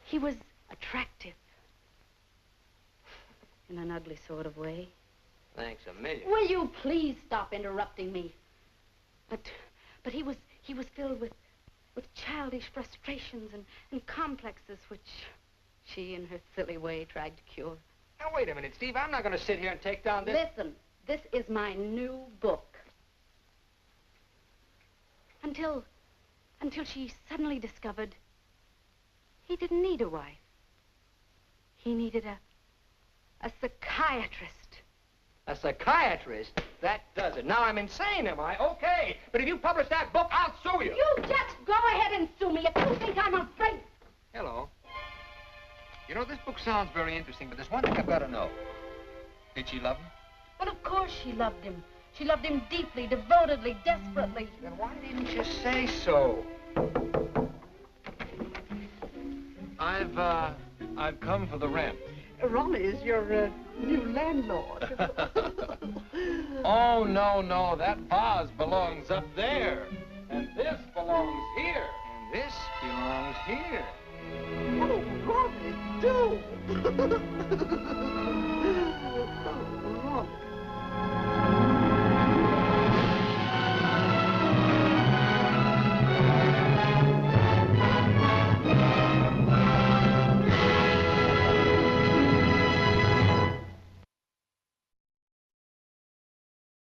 He was attractive. In an ugly sort of way. Thanks a million. Will you please stop interrupting me? But he was filled with childish frustrations and complexes which she, in her silly way, tried to cure. Now, wait a minute, Steve. I'm not going to sit here and take down this... Listen, this is my new book. Until she suddenly discovered he didn't need a wife. He needed a psychiatrist. A psychiatrist? That does it. Now I'm insane, am I? Okay. But if you publish that book, I'll sue you. You just go ahead and sue me if you think I'm afraid. Hello. You know, this book sounds very interesting, but there's one thing I've got to know. Did she love him? Well, of course she loved him. She loved him deeply, devotedly, desperately. Then why didn't you say so? I've come for the rent. Ronnie is your new landlord. Oh, no. That vase belongs up there. And this belongs